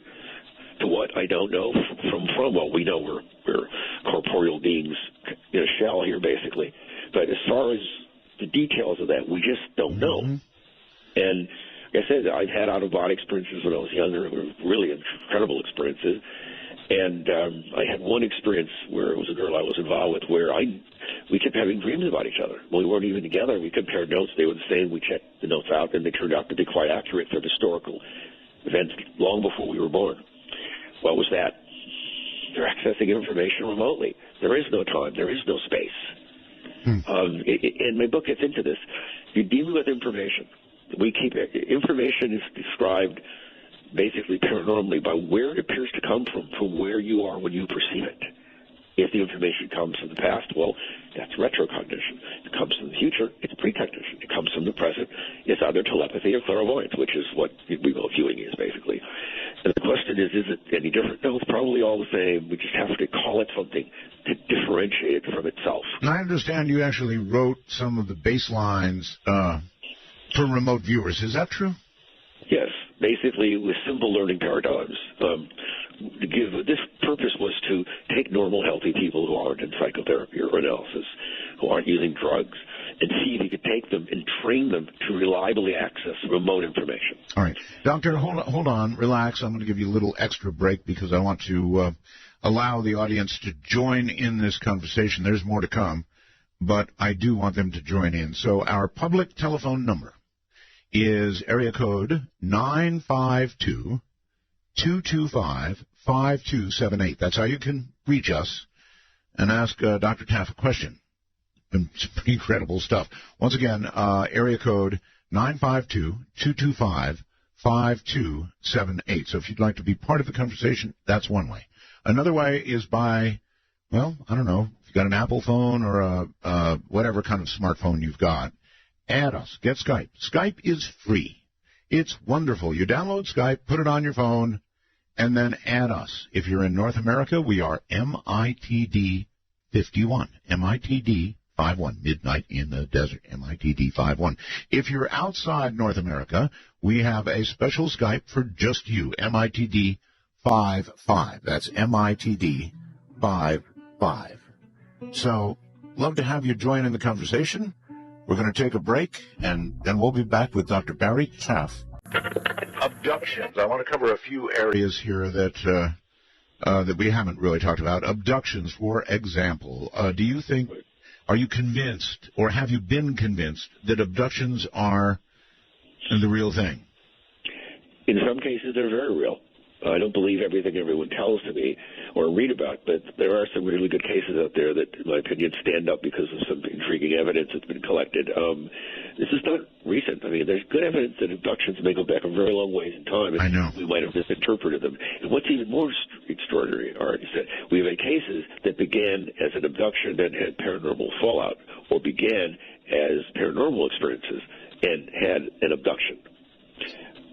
to what I don't know from what we know. We're corporeal beings in a shell here, basically. But as far as the details of that, we just don't know. And like I said, I've had out-of-body experiences when I was younger. They were really incredible experiences. And I had one experience where it was a girl I was involved with where we kept having dreams about each other. We weren't even together. We compared notes. They were the same. We checked the notes out, and they turned out to be quite accurate for historical events long before we were born. What was that? They're accessing information remotely. There is no time. There is no space. And my book gets into this. You're dealing with information. Information is described basically paranormally by where it appears to come from where you are when you perceive it. If the information comes from the past, well, that's retrocognition. If it comes from the future, it's precognition. If it comes from the present, it's either telepathy or clairvoyance, which is what we call viewing is, basically. And the question is it any different? No, it's probably all the same. We just have to call it something to differentiate it from itself. And I understand you actually wrote some of the baselines for remote viewers. Is that true? Yes. Basically, with simple learning paradigms. This purpose was to take normal, healthy people who aren't in psychotherapy or analysis, who aren't using drugs, and see if you could take them and train them to reliably access remote information. All right. Doctor, hold on. Relax. I'm going to give you a little extra break because I want to allow the audience to join in this conversation. There's more to come, but I do want them to join in. So our public telephone number is area code 952-225-5278. That's how you can reach us and ask Dr. Taff a question. Some pretty incredible stuff. Once again, area code 952-225-5278. So if you'd like to be part of the conversation, that's one way. Another way is by, well, I don't know, if you've got an Apple phone or a whatever kind of smartphone you've got, add us. Get Skype. Skype is free. It's wonderful. You download Skype, put it on your phone, and then add us. If you're in North America, we are MITD 51. MITD 51. Midnight in the Desert. MITD 51. If you're outside North America, we have a special Skype for just you. MITD 55. That's MITD 55. So, love to have you join in the conversation. We're going to take a break, and then we'll be back with Dr. Barry Taff. Abductions. I want to cover a few areas here that we haven't really talked about. Abductions, for example. Do you think, are you convinced, or have you been convinced, that abductions are the real thing? In some cases, they're very real. I don't believe everything everyone tells to me or read about, but there are some really good cases out there that, in my opinion, stand up because of some intriguing evidence that's been collected. This is not recent. I mean, there's good evidence that abductions may go back a very long ways in time. I know. We might have misinterpreted them. And what's even more extraordinary, Art, is that we have had cases that began as an abduction that had paranormal fallout, or began as paranormal experiences and had an abduction.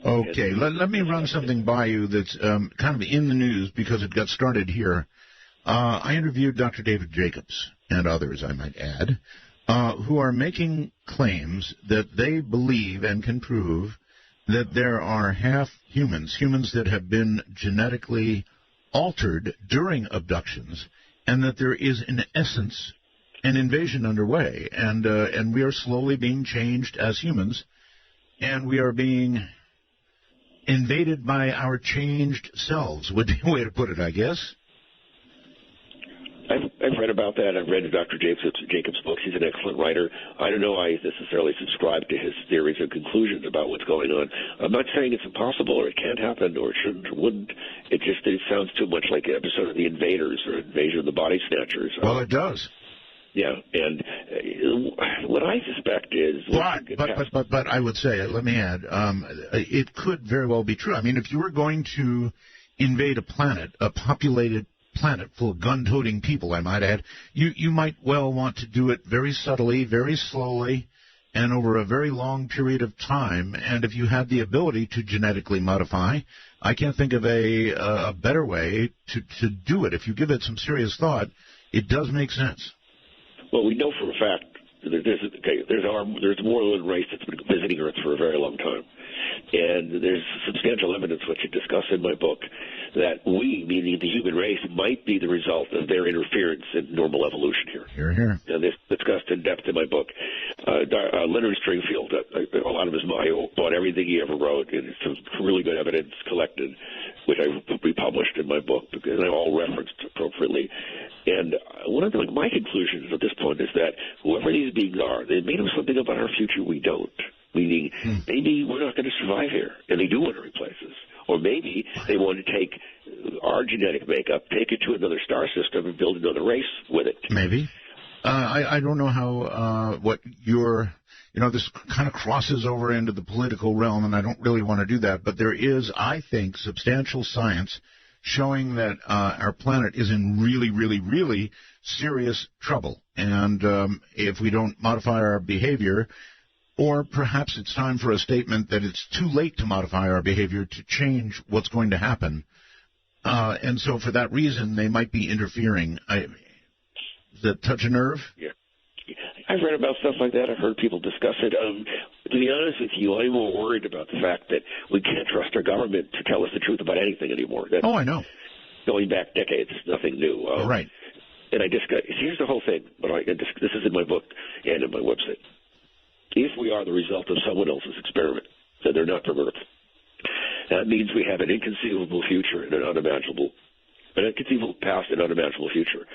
Okay, let me run something by you that's kind of in the news because it got started here. I interviewed Dr. David Jacobs and others, I might add, who are making claims that they believe and can prove that there are half humans that have been genetically altered during abductions, and that there is, in essence, an invasion underway, and we are slowly being changed as humans, and we are being invaded by our changed selves, would be a way to put it, I guess. I've read about that. I've read Dr. Jacobs' books. He's an excellent writer. I don't know I necessarily subscribe to his theories or conclusions about what's going on. I'm not saying it's impossible or it can't happen or it shouldn't or wouldn't. It sounds too much like an episode of The Invaders or Invasion of the Body Snatchers. Well, it does. Yeah, and what I suspect is... But I would say, let me add, it could very well be true. I mean, if you were going to invade a planet, a populated planet full of gun-toting people, I might add, you might well want to do it very subtly, very slowly, and over a very long period of time. And if you had the ability to genetically modify, I can't think of a better way to do it. If you give it some serious thought, it does make sense. Well, we know for a fact there's more than one race that's been visiting Earth for a very long time. And there's substantial evidence, which I discuss in my book, that we, meaning the human race, might be the result of their interference in normal evolution here. Hear, hear. And this discussed in depth in my book. Leonard Stringfield, a lot of his, I bought everything he ever wrote, and some really good evidence collected, which I republished in my book, because I all referenced appropriately. And one of my conclusions at this point is that whoever these beings are, they may know something about our future we don't. Meaning, maybe we're not going to survive here, and they do want to replace us. Or maybe they want to take our genetic makeup, take it to another star system, and build another race with it. Maybe. I don't know how what your, this kind of crosses over into the political realm, and I don't really want to do that. But there is, I think, substantial science showing that our planet is in really, really, really serious trouble. And if we don't modify our behavior, or perhaps it's time for a statement that it's too late to modify our behavior to change what's going to happen. And so for that reason, they might be interfering. Does that touch a nerve? Yeah. I've read about stuff like that. I've heard people discuss it. To be honest with you, I'm more worried about the fact that we can't trust our government to tell us the truth about anything anymore. I know. Going back decades, nothing new. Right. And I just got, here's the whole thing, but this is in my book and in my website. If we are the result of someone else's experiment, then they're not from Earth. That means we have an inconceivable future and an inconceivable past and unimaginable future.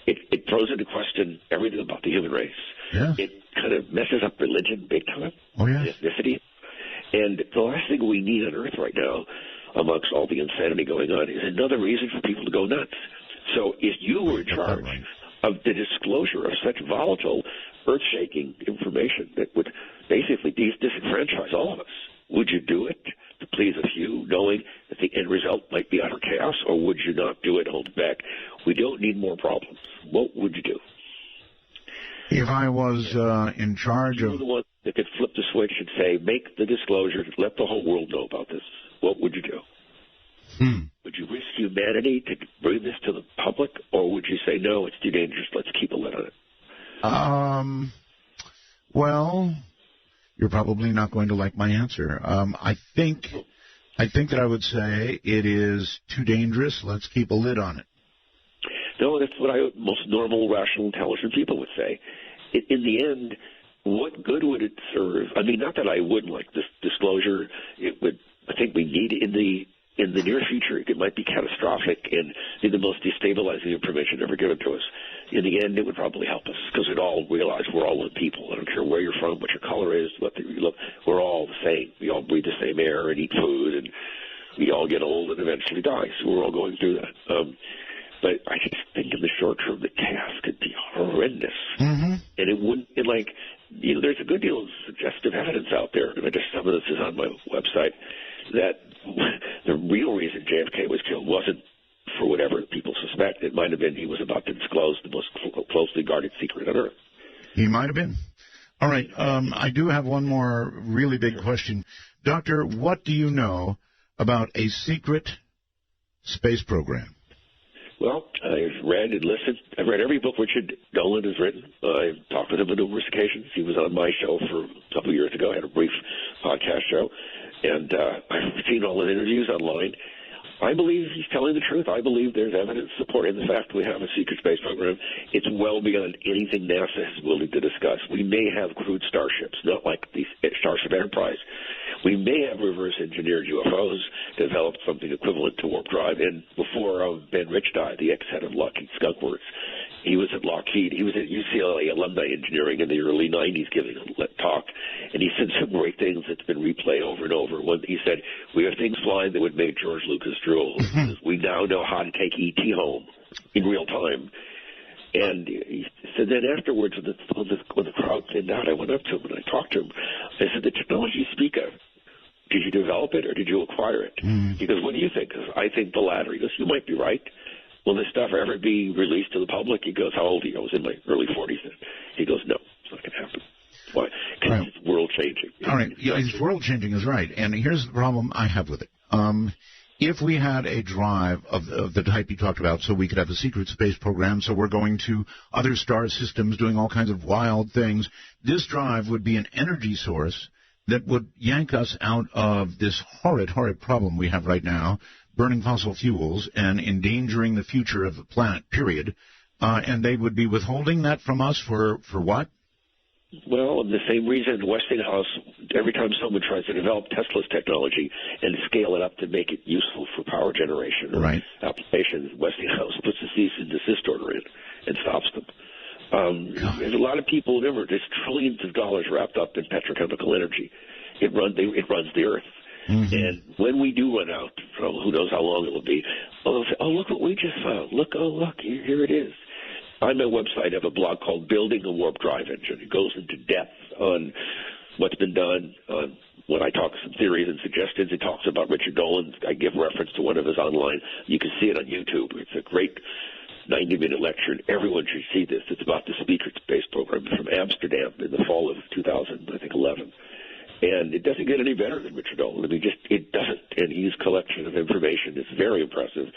It throws into question everything about the human race. Yeah. It kind of messes up religion big time, ethnicity. And the last thing we need on Earth right now, amongst all the insanity going on, is another reason for people to go nuts. So if you were in charge of the disclosure of such volatile, earth-shaking information that would basically disenfranchise all of us, would you do it to please a few, knowing that the end result might be utter chaos, or would you not do it, hold it back? We don't need more problems. What would you do? If I was in charge of... You were the one that could flip the switch and say, make the disclosure, let the whole world know about this. What would you do? Would you risk humanity to bring this to the public, or would you say, no, it's too dangerous, let's keep a lid on it? Well, you're probably not going to like my answer. I think that I would say it is too dangerous, let's keep a lid on it. No, that's what most normal, rational, intelligent people would say. In the end, what good would it serve? I mean, not that I wouldn't like this disclosure. I think we need in the near future, it might be catastrophic and be the most destabilizing information ever given to us. In the end, it would probably help us because we'd all realize we're all one people. I don't care where you're from, what your color is, you look. We're all the same. We all breathe the same air and eat food, and we all get old and eventually die. So we're all going through that. But I just think in the short term, the task could be horrendous. Mm-hmm. And it wouldn't, there's a good deal of suggestive evidence out there, and some of this is on my website, that the real reason JFK was killed wasn't for whatever people suspect. It might have been he was about to disclose the most closely guarded secret on Earth. He might have been. All right. I do have one more really big question. Doctor, what do you know about a secret space program? Well, I've read and listened. I've read every book Richard Dolan has written. I've talked with him on numerous occasions. He was on my show for a couple of years ago. I had a brief podcast show. And I've seen all the interviews online. I believe he's telling the truth. I believe there's evidence supporting the fact we have a secret space program. It's well beyond anything NASA is willing to discuss. We may have crewed starships, not like the Starship Enterprise. We may have reverse-engineered UFOs, developed something equivalent to warp drive. And before Ben Rich died, the ex-head of Lockheed Skunk Works, he was at Lockheed. He was at UCLA Alumni Engineering in the early 90s giving a talk, and he said some great things that's been replayed over and over. He said, we have things flying that would make George Lucas drool. We now know how to take E.T. home in real time. And he said then afterwards, when the crowd thinned out, I went up to him and I talked to him. I said, the technology you speak of, did you develop it or did you acquire it? He goes, what do you think? I think the latter. He goes, you might be right. Will this stuff ever be released to the public? He goes, how old are you? I was in my early 40s then. He goes, no, it's not going to happen. Why? Because it's world-changing. All right. Yeah, it's world-changing is right. And here's the problem I have with it. If we had a drive of the type you talked about, so we could have a secret space program, so we're going to other star systems doing all kinds of wild things, this drive would be an energy source that would yank us out of this horrid, horrid problem we have right now, burning fossil fuels and endangering the future of the planet, period. And they would be withholding that from us for what? Well, the same reason Westinghouse, every time someone tries to develop Tesla's technology and scale it up to make it useful for power generation or applications, Westinghouse puts a cease and desist order in and stops them. There's a lot of people, remember, there's trillions of dollars wrapped up in petrochemical energy. It runs the Earth. Mm-hmm. And when we do run out, who knows how long it will be, they'll say, oh, look what we just found. Look, here it is. On my website, I have a blog called Building a Warp Drive Engine. It goes into depth on what's been done, on when I talk some theories and suggestions, it talks about Richard Dolan. I give reference to one of his online. You can see it on YouTube. It's a great 90-minute lecture, and everyone should see this. It's about the speaker space program from Amsterdam in the fall of 2011. And it doesn't get any better than Richard Dolan. I mean, it doesn't. And his collection of information is very impressive.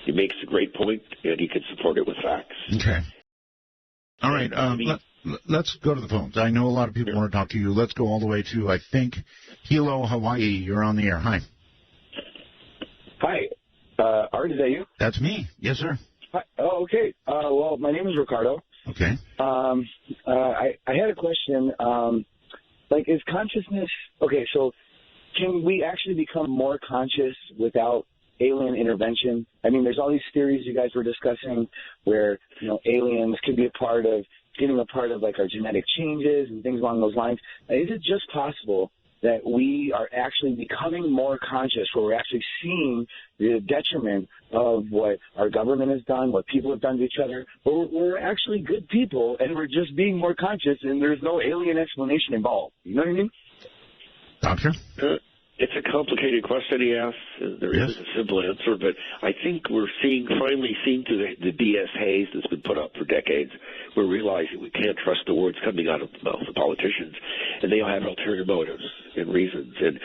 He makes a great point, and he can support it with facts. Okay. All right. Let's go to the phones. I know a lot of people want to talk to you. Let's go all the way to, I think, Hilo, Hawaii. You're on the air. Hi. Hi. Art, is that you? That's me. Yes, sir. Hi. Oh, okay. Well, my name is Ricardo. Okay. I had a question. Is consciousness... Okay, so can we actually become more conscious without alien intervention? I mean, there's all these theories you guys were discussing where, aliens could be getting a part of, our genetic changes and things along those lines. Is it just possible that we are actually becoming more conscious, where we're actually seeing the detriment of what our government has done, what people have done to each other, but we're actually good people, and we're just being more conscious, and there's no alien explanation involved? You know what I mean? Doctor? It's a complicated question he asks. There isn't a simple answer, but I think we're finally seeing through the BS haze that's been put up for decades. We're realizing we can't trust the words coming out of the mouth of politicians, and they all have ulterior motives and reasons. And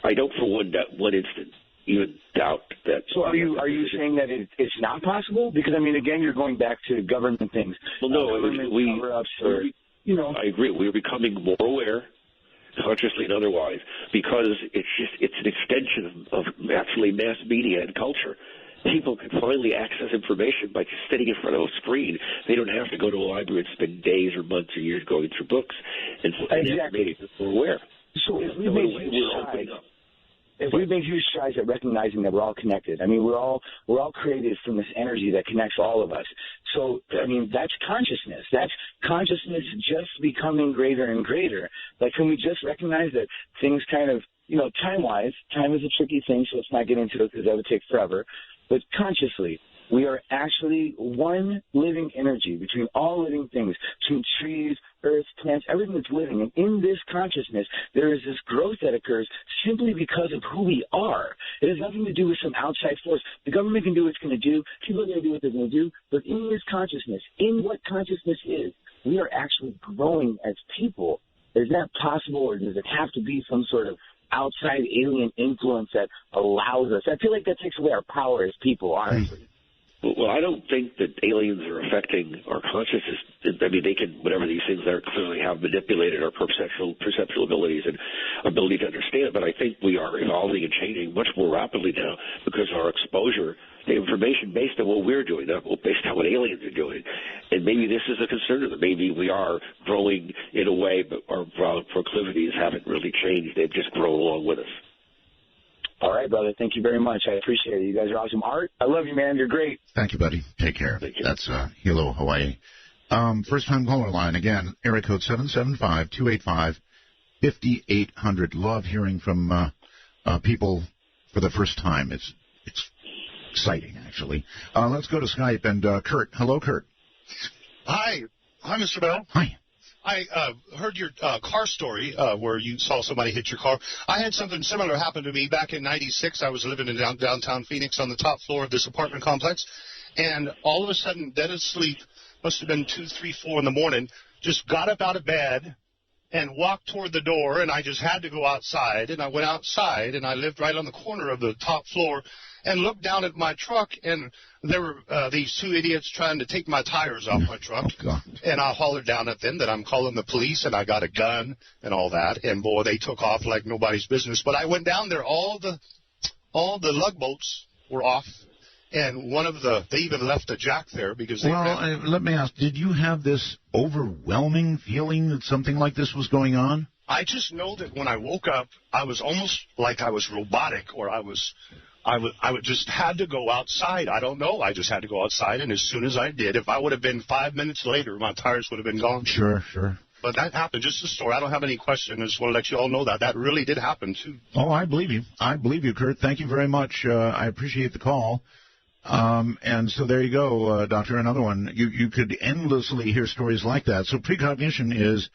I don't, for one instant, even doubt that. So are you saying that it's not possible? Because, I mean, again, you're going back to government things. Well, no, I agree. We're becoming more aware, consciously and otherwise, because it's an extension of actually mass media and culture. People can finally access information by just sitting in front of a screen. They don't have to go to a library and spend days or months or years going through books. And so exactly. We're aware. So if we make huge strides at recognizing that we're all connected, I mean, we're all created from this energy that connects all of us. So, I mean, that's consciousness. That's consciousness just becoming greater and greater. Can we just recognize that things kind of, time-wise, time is a tricky thing, so let's not get into it because that would take forever. But consciously, we are actually one living energy between all living things, between trees, earth, plants, everything that's living. And in this consciousness, there is this growth that occurs simply because of who we are. It has nothing to do with some outside force. The government can do what it's going to do. People are going to do what they're going to do. But in this consciousness, in what consciousness is, we are actually growing as people. Is that possible, or does it have to be some sort of outside alien influence that allows us? I feel like that takes away our power as people, honestly. Well, I don't think that aliens are affecting our consciousness. I mean, they can, whatever these things are, clearly have manipulated our perceptual abilities and ability to understand. But I think we are evolving and changing much more rapidly now because our exposure to information based on what we're doing, not based on what aliens are doing. And maybe this is a concern that maybe we are growing in a way, but our proclivities haven't really changed. They've just grown along with us. All right, brother. Thank you very much. I appreciate it. You guys are awesome. Art, I love you, man. You're great. Thank you, buddy. Take care. Thank you. That's Hilo, Hawaii. First-time caller line. Again, area code 775-285-5800. Love hearing from people for the first time. It's exciting, actually. Let's go to Skype. And Kurt. Hello, Kurt. Hi. Hi, Mr. Bell. Hi. I heard your car story where you saw somebody hit your car. I had something similar happen to me back in '96. I was living in downtown Phoenix on the top floor of this apartment complex, and all of a sudden, dead asleep, must have been 2, 3, 4 in the morning, just got up out of bed and walked toward the door, and I just had to go outside. And I went outside, and I lived right on the corner of the top floor, and looked down at my truck, and there were these two idiots trying to take my tires off my truck. Oh, God. And I hollered down at them that I'm calling the police, and I got a gun and all that. And, boy, they took off like nobody's business. But I went down there. All the lug bolts were off, and they even left a jack there because they let me ask, did you have this overwhelming feeling that something like this was going on? I just know that when I woke up, I was almost like I was robotic, or I would just had to go outside. I don't know. I just had to go outside, and as soon as I did, if I would have been 5 minutes later, my tires would have been gone. Sure. But that happened. Just a story. I don't have any question. I just want to let you all know that that really did happen, too. Oh, I believe you. I believe you, Kurt. Thank you very much. I appreciate the call. And so there you go, Doctor. Another one. You could endlessly hear stories like that. So precognition is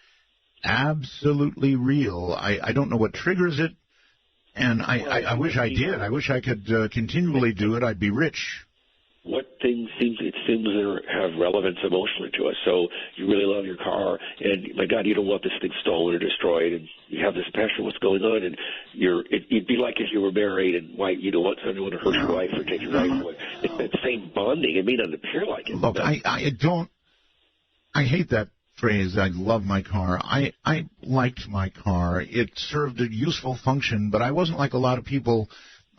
absolutely real. I don't know what triggers it, and I wish I did. I wish I could continually do it. I'd be rich. What things seems to have relevance emotionally to us? So you really love your car, and my God, you don't want this thing stolen or destroyed, and you have this passion. What's going on? And it'd be like if you were married, and you don't want someone to hurt your wife or take your wife away. It's that same bonding. It may not appear like it. Look, I hate that phrase. I love my car. I liked my car. It served a useful function, but I wasn't like a lot of people.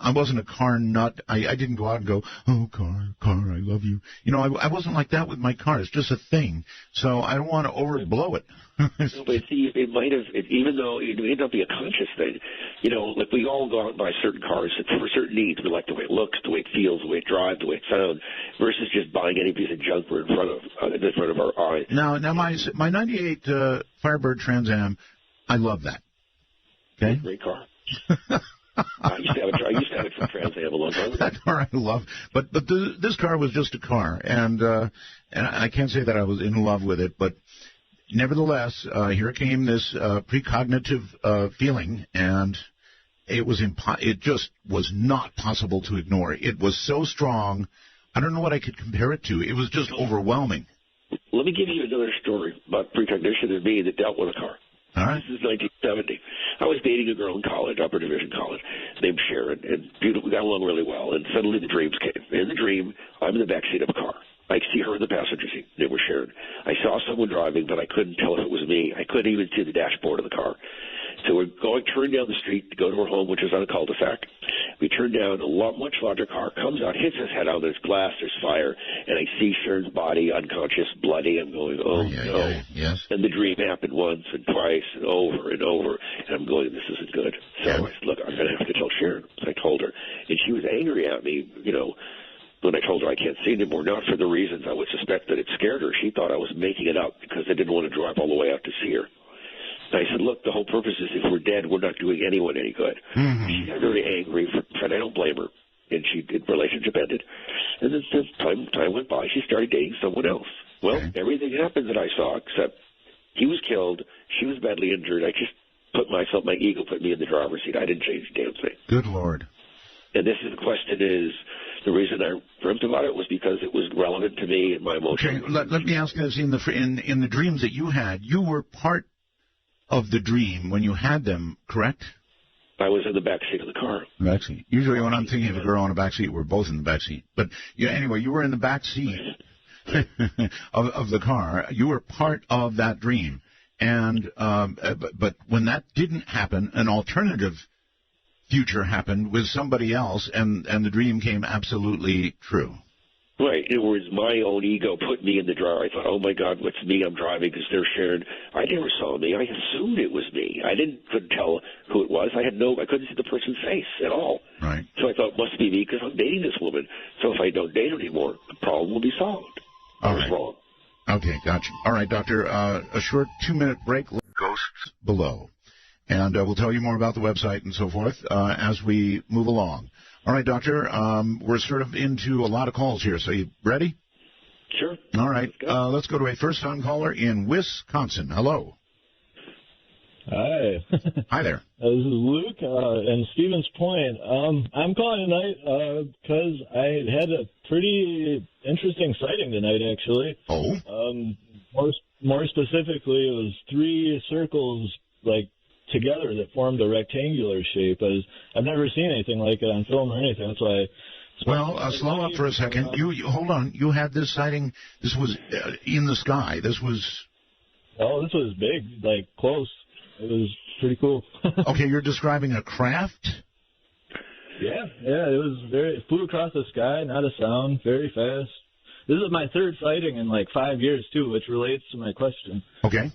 I wasn't a car nut. I didn't go out and go, oh, car, I love you. You know, I wasn't like that with my car. It's just a thing. So I don't want to overblow it. No, but see, it might have, even though it may not be a conscious thing, you know, like we all go out and buy certain cars for certain needs. We like the way it looks, the way it feels, the way it drives, the way it sounds, versus just buying any piece of junk we're in front of our eyes. Now my 98 Firebird Trans Am, I love that. Okay? Great car. I used to have it from Trans Am a long time ago. That car I love, but this car was just a car, and I can't say that I was in love with it, but nevertheless, here came this precognitive feeling, and it just was not possible to ignore. It was so strong, I don't know what I could compare it to. It was just overwhelming. Let me give you another story about precognition and me that dealt with a car. All right. This is 1970. I was dating a girl in college, upper division college, named Sharon, and beautiful. We got along really well. And suddenly the dreams came. In the dream, I'm in the backseat of a car. I see her in the passenger seat. Name was Sharon. I saw someone driving, but I couldn't tell if it was me. I couldn't even see the dashboard of the car. So we're turn down the street to go to her home, which is on a cul-de-sac. We turn down, much larger car comes out, hits his head out, there's glass, there's fire, and I see Sharon's body unconscious, bloody. I'm going, no. Yes. And the dream happened once and twice and over, and I'm going, this isn't good. So I said, look, I'm going to have to tell Sharon. So I told her, and she was angry at me, you know, when I told her I can't see anymore, not for the reasons I would suspect that it scared her. She thought I was making it up because I didn't want to drive all the way out to see her. And I said, look, the whole purpose is if we're dead, we're not doing anyone any good. Mm-hmm. She got very angry, and I don't blame her. And the relationship ended. And then as time went by, she started dating someone else. Well, everything happened that I saw, except he was killed, she was badly injured. I just my ego put me in the driver's seat. I didn't change the damn thing. Good Lord. And the question is, the reason I dreamt about it was because it was relevant to me and my emotions. Okay, let me ask you this. In the dreams that you had, you were part of the dream when you had them, correct? I was in the back seat of the car. Backseat. Usually when I'm thinking of a girl in a back seat, we're both in the back seat. But anyway, you were in the back seat of the car. You were part of that dream. And but when that didn't happen, an alternative future happened with somebody else, and the dream came absolutely true. Right. It was my own ego put me in the driver. I thought, oh, my God, what's me? I'm driving because they're Sharon. I never saw me. I assumed it was me. I couldn't tell who it was. I couldn't see the person's face at all. Right. So I thought it must be me because I'm dating this woman. So if I don't date her anymore, the problem will be solved. I was wrong. Okay, gotcha. All right, Doctor, a short 2-minute break. Ghosts below. And we'll tell you more about the website and so forth as we move along. All right, Doctor, we're sort of into a lot of calls here. So you ready? Sure. All right. Let's go to a first-time caller in Wisconsin. Hello. Hi. Hi there. This is Luke, and Stevens Point. I'm calling tonight because I had a pretty interesting sighting tonight, actually. Oh? More specifically, it was 3 circles, like, together that formed a rectangular shape. I've never seen anything like it on film or anything. That's why. Well, slow up for a second. You hold on. You had this sighting. This was in the sky. This was. Oh, this was big, like close. It was pretty cool. Okay, you're describing a craft. Yeah. It flew across the sky, not a sound, very fast. This is my 3rd sighting in like 5 years too, which relates to my question. Okay.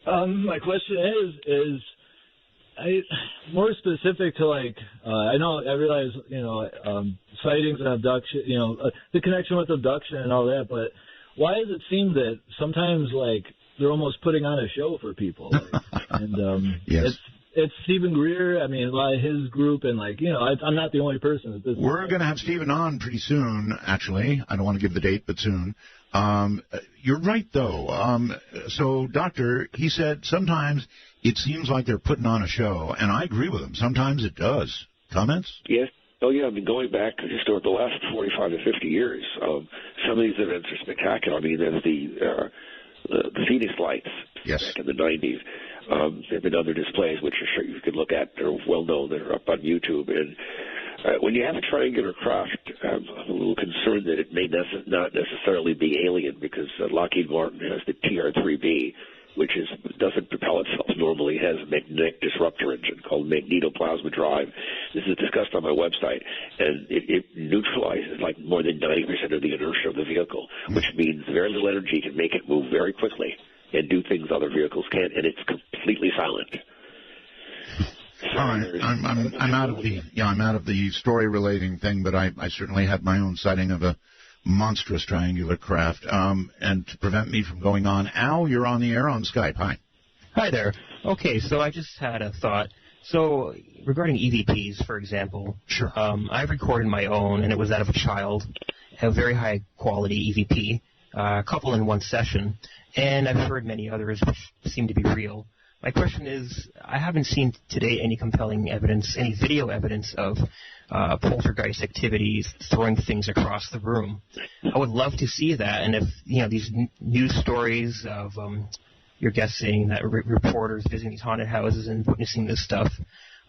My question is more specific to like I realize sightings and abduction, the connection with abduction and all that, but why does it seem that sometimes like they're almost putting on a show for people, and yes. it's Stephen Greer. I mean, a lot of his group, and like, you know, I'm not the only person at this. We're going to have Stephen on pretty soon. Actually, I don't want to give the date, but soon. You're right, though. So, Doctor, he said sometimes it seems like they're putting on a show, and I agree with him. Sometimes it does. Comments? Yes. Oh, yeah. I mean, going back just over the last 45 to 50 years, some of these events are spectacular. I mean, there's the Phoenix Lights back in the 90s. There have been other displays, which I'm sure you can look at. They're well known. They're up on YouTube. And when you have a triangular craft, I'm a little concerned that it may not necessarily be alien, because Lockheed Martin has the TR-3B, which doesn't propel itself normally. It has a magnetic disruptor engine called magnetoplasma drive. This is discussed on my website, and it neutralizes like more than 90% of the inertia of the vehicle, which means very little energy can make it move very quickly and do things other vehicles can't, and it's completely silent. So all right, I'm out of the story relating thing, but I certainly had my own sighting of a monstrous triangular craft. And to prevent me from going on, Al, you're on the air on Skype. Hi. Hi there. Okay, so I just had a thought. So regarding EVPs, for example, sure. I've recorded my own, and it was that of a child, a very high quality EVP, a couple in one session, and I've heard many others which seem to be real. My question is, I haven't seen today any compelling evidence, any video evidence of poltergeist activities, throwing things across the room. I would love to see that, and if, you know, these news stories of you're guessing that reporters visiting these haunted houses and witnessing this stuff,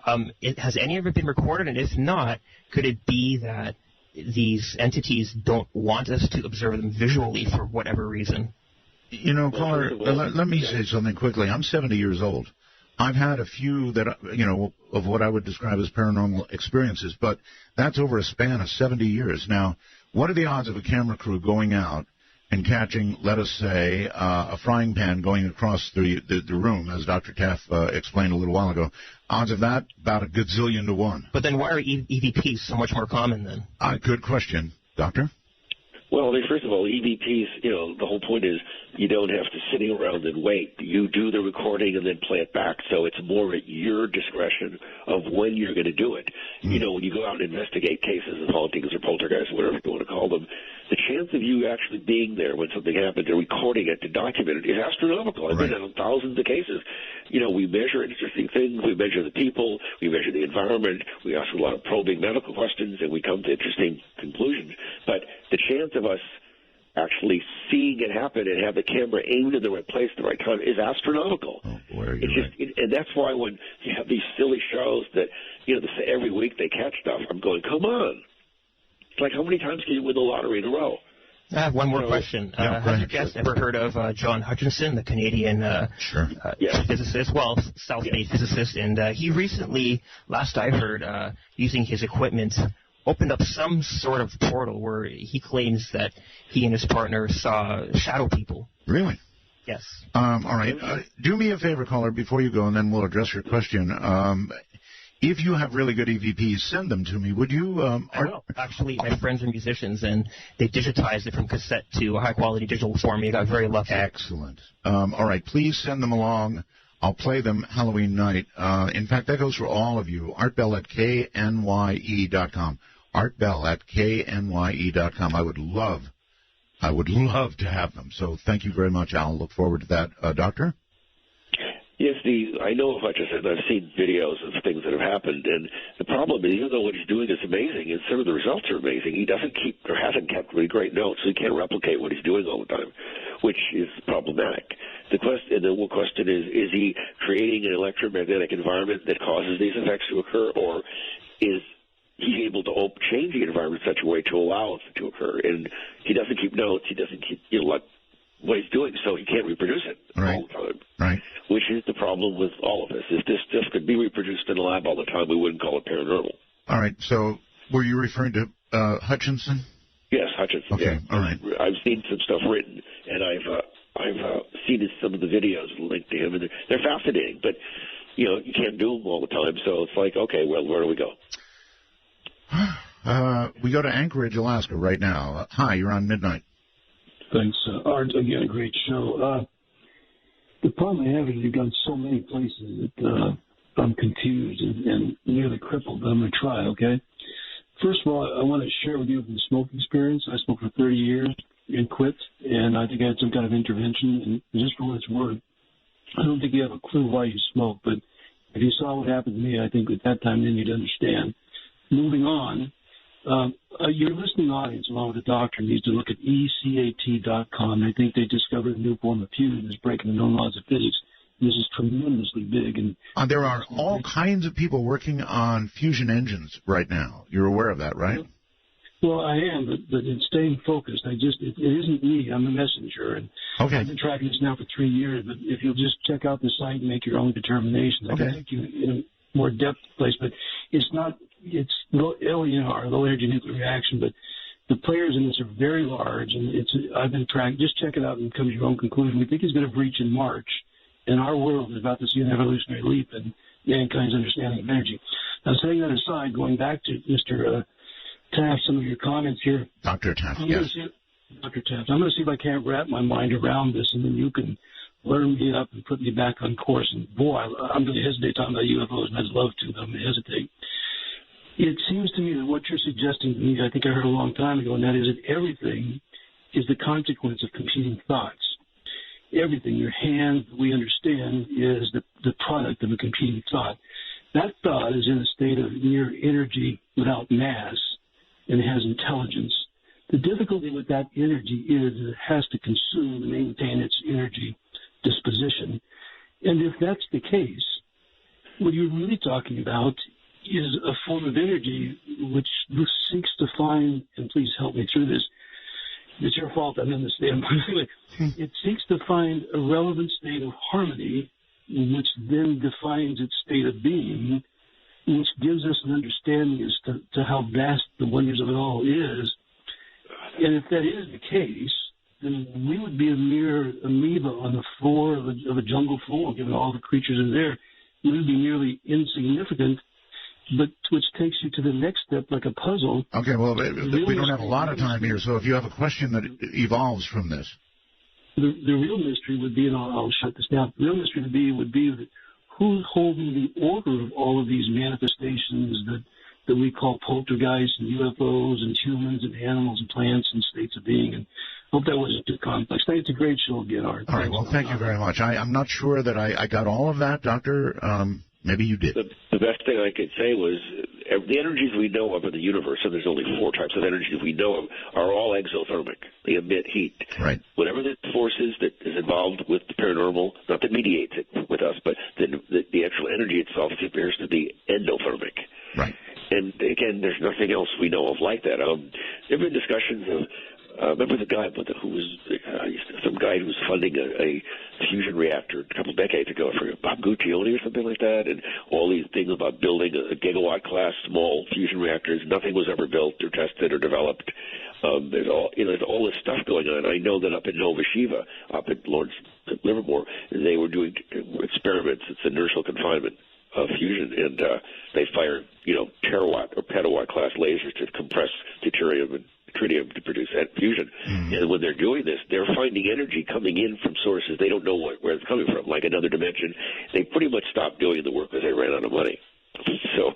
has any of it been recorded? And if not, could it be that these entities don't want us to observe them visually for whatever reason? You know, caller, let me say something quickly. I'm 70 years old. I've had a few that, you know, of what I would describe as paranormal experiences, but that's over a span of 70 years. Now, what are the odds of a camera crew going out and catching, let us say, a frying pan going across the room, as Dr. Taff explained a little while ago? Odds of that, about a gazillion to one. But then why are EVPs so much more common then? Good question. Doctor? Well, first of all, EVPs, you know, the whole point is you don't have to sitting around and wait. You do the recording and then play it back. So it's more at your discretion of when you're going to do it. You know, when you go out and investigate cases of hauntings or poltergeists, whatever you want to call them, the chance of you actually being there when something happened and recording it to document it is astronomical. I've been on thousands of cases. You know, we measure interesting things. We measure the people. We measure the environment. We ask a lot of probing medical questions, and we come to interesting conclusions. But the chance of us actually seeing it happen and have the camera aimed in the right place at the right time is astronomical. Oh, boy, you're right. And that's why when you have these silly shows that, you know, every week they catch stuff, I'm going, come on. It's like, how many times can you win the lottery in a row? I have one more question. Has your guest ever heard of John Hutchinson, the Canadian physicist, South Bay physicist? And he recently, last I heard, using his equipment, opened up some sort of portal where he claims that he and his partner saw shadow people. Really? Yes. All right. Do me a favor, caller, before you go, and then we'll address your question. If you have really good EVPs, send them to me. Would you? I will. Actually, my friends are musicians, and they digitized it from cassette to a high-quality digital form. You got very lucky. Excellent. All right. Please send them along. I'll play them Halloween night. In fact, that goes for all of you. artbell@knye.com. artbell@knye.com. I would love to have them. So thank you very much, Al. Look forward to that. Doctor? Yes, I know of Hutchinson. I've seen videos of things that have happened, and the problem is, even though what he's doing is amazing, and some of the results are amazing, he doesn't keep or hasn't kept really great notes, so he can't replicate what he's doing all the time, which is problematic. The one question is he creating an electromagnetic environment that causes these effects to occur, or is he able to change the environment in such a way to allow it to occur? And he doesn't keep notes. He doesn't keep, what he's doing, so he can't reproduce it all the time. Right. Which is the problem with all of this. If this stuff could be reproduced in a lab all the time, we wouldn't call it paranormal. All right. So were you referring to Hutchinson? Yes, Hutchinson. Okay. Yeah. All right. I've seen some stuff written, and I've seen some of the videos linked to him, and they're fascinating. But you can't do them all the time, so it's like, okay, well, where do we go? We go to Anchorage, Alaska, right now. Hi, you're on Midnight. Thanks, Art. Again, a great show. The problem I have is you've gone so many places that I'm confused and nearly crippled, but I'm going to try, okay? First of all, I want to share with you the smoking experience. I smoked for 30 years and quit, and I think I had some kind of intervention. And just for what it's worth, I don't think you have a clue why you smoke, but if you saw what happened to me, I think at that time then you'd understand. Moving on, your listening audience, along with the doctor, needs to look at ecat.com. I think they discovered a new form of fusion that's breaking the known laws of physics. This is tremendously big. And there are all kinds of people working on fusion engines right now. You're aware of that, right? Well, I am, but in staying focused, it isn't me. I'm a messenger. And okay. I've been tracking this now for 3 years, but if you'll just check out the site and make your own determinations, I can take you in a more depth place. But it's LENR, low energy nuclear reaction, but the players in this are very large, and I've been tracking. Just check it out and come to your own conclusion. We think it's going to breach in March, and our world is about to see an evolutionary leap in mankind's understanding of energy. Now, setting that aside, going back to Mr. Taff, some of your comments here. Dr. Taff, yes. Dr. Taff, I'm going to see if I can't wrap my mind around this, and then you can learn me up and put me back on course. And, boy, I'm going to hesitate talking about UFOs, and I'd love to, but I'm going to hesitate. It seems to me that what you're suggesting to me, I think I heard a long time ago, and that is that everything is the consequence of competing thoughts. Everything, your hand, we understand, is the product of a competing thought. That thought is in a state of near energy without mass, and it has intelligence. The difficulty with that energy is that it has to consume and maintain its energy disposition. And if that's the case, what you're really talking about is a form of energy which seeks to find, and please help me through this, it's your fault I'm in this state of mind. It seeks to find a relevant state of harmony, which then defines its state of being, which gives us an understanding as to how vast the wonders of it all is. And if that is the case, then we would be a mere amoeba on the floor of a jungle floor, given all the creatures in there. We would be nearly insignificant, but which takes you to the next step like a puzzle. Okay, well, we don't have a lot of time here, so if you have a question that evolves from this. The real mystery would be, and I'll shut this down, the real mystery would be who's holding the order of all of these manifestations that we call poltergeists and UFOs and humans and animals and plants and states of being. And I hope that wasn't too complex. I think it's a great show again, Art. All right, well, thank you very much. I'm not sure that I got all of that, Doctor. Maybe you did. The best thing I could say was the energies we know of in the universe, and there's only 4 types of energies we know of, are all exothermic. They emit heat. Right. Whatever the force is that is involved with the paranormal, not that mediates it with us, but the actual energy itself appears to be endothermic. Right. And, again, there's nothing else we know of like that. There have been discussions of remember the guy who was some guy who was funding a fusion reactor a couple of decades ago, I forget, Bob Guccione or something like that, and all these things about building a gigawatt-class small fusion reactors. Nothing was ever built or tested or developed. There's all this stuff going on. I know that up in Nova Shiva, up at Lawrence Livermore, they were doing experiments. It's inertial confinement of fusion, and they fire terawatt or petawatt-class lasers to compress deuterium and tritium to produce that fusion. And when they're doing this, they're finding energy coming in from sources they don't know where it's coming from, like another dimension. They pretty much stopped doing the work because they ran out of money. So,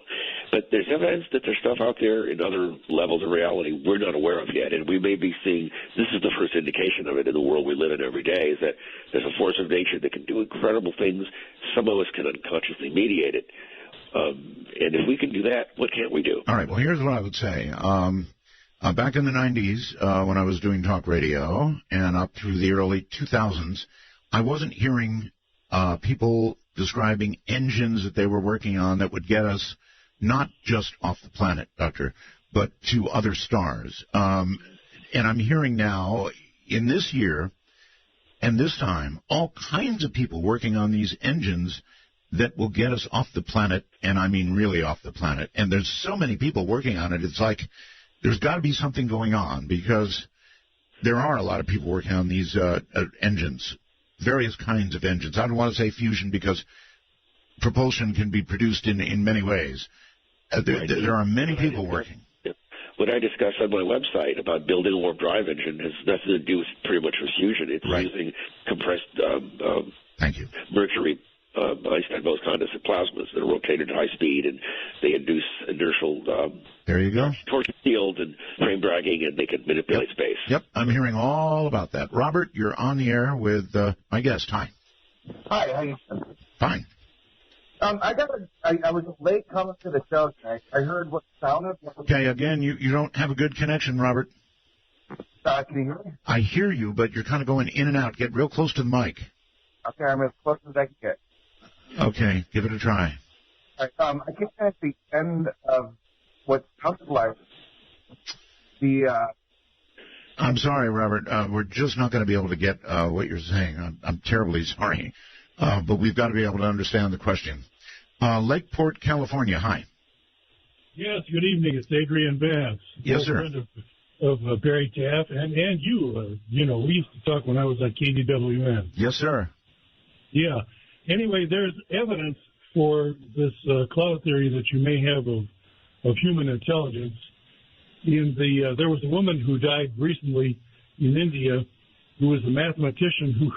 but there's evidence that there's stuff out there in other levels of reality we're not aware of yet, and we may be seeing, this is the first indication of it in the world we live in every day, is that there's a force of nature that can do incredible things. Some of us can unconsciously mediate it. And if we can do that, what can't we do? All right, well, here's what I would say. Back in the 90s, when I was doing talk radio, and up through the early 2000s, I wasn't hearing people describing engines that they were working on that would get us not just off the planet, Doctor, but to other stars. And I'm hearing now, in this year and this time, all kinds of people working on these engines that will get us off the planet, and I mean really off the planet. And there's so many people working on it, it's like there's got to be something going on, because there are a lot of people working on these engines, various kinds of engines. I don't want to say fusion because propulsion can be produced in many ways. There are many people working. What I discussed on my website about building a warp drive engine has nothing to do with pretty much with fusion. It's using compressed Thank you. mercury. Einstein had most condensate plasmas that are rotated at high speed, and they induce inertial there you go. torsion field and frame dragging, and they can manipulate space. Yep, I'm hearing all about that. Robert, you're on the air with my guest. Hi. Hi, how you doing? Fine. I was late coming to the show tonight. I heard what sounded. Okay, again, you don't have a good connection, Robert. Can you hear me? I hear you, but you're kind of going in and out. Get real close to the mic. Okay, I'm as close as I can get. Okay, give it a try. All right, I came at the end of what sounded like the. I'm sorry, Robert. We're just not going to be able to get what you're saying. I'm terribly sorry. But we've got to be able to understand the question. Lakeport, California. Hi. Yes, good evening. It's Adrian Vance. Yes, sir. Friend of Barry Taff and you. We used to talk when I was at KDWN. Yes, sir. Yeah. Anyway, there's evidence for this cloud theory that you may have of human intelligence. There was a woman who died recently in India who was a mathematician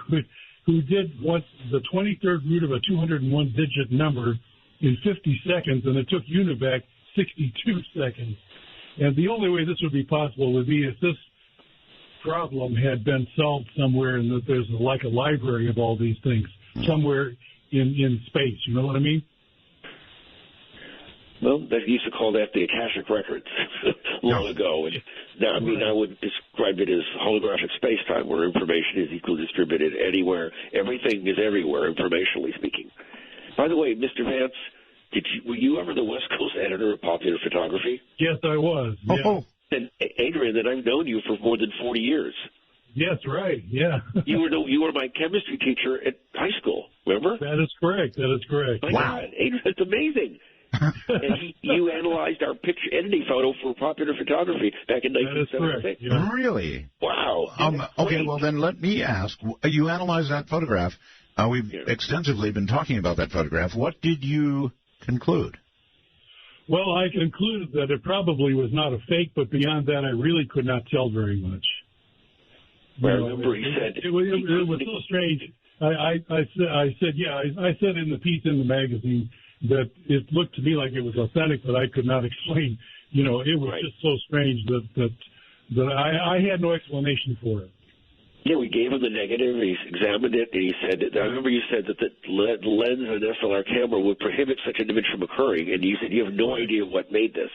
who did the 23rd root of a 201-digit number in 50 seconds, and it took UNIVAC 62 seconds. And the only way this would be possible would be if this problem had been solved somewhere and that there's like a library of all these things somewhere in space. You know what I mean? Well, they used to call that the Akashic Records long ago. And now, I would describe it as holographic space-time, where information is equally distributed anywhere. Everything is everywhere, informationally speaking. By the way, Mr. Vance, were you ever the West Coast editor of Popular Photography? Yes, I was. Yeah. Oh. And Adrian, that I've known you for more than 40 years. Yes, right. Yeah. You were my chemistry teacher at high school. Remember? That is correct. Wow, Adrian, it's amazing. And you analyzed our picture entity photo for Popular Photography back in 1976. Yeah. Really? Wow. Okay, well then let me ask. You analyzed that photograph. We've extensively been talking about that photograph. What did you conclude? Well, I concluded that it probably was not a fake, but beyond that, I really could not tell very much. Well, I remember he said it was so strange. I said in the piece in the magazine that it looked to me like it was authentic, but I could not explain. It was just so strange that I had no explanation for it. Yeah, we gave him the negative, and he examined it, and he said, I remember you said that the lens of an SLR camera would prohibit such an image from occurring, and you said you have no idea what made this.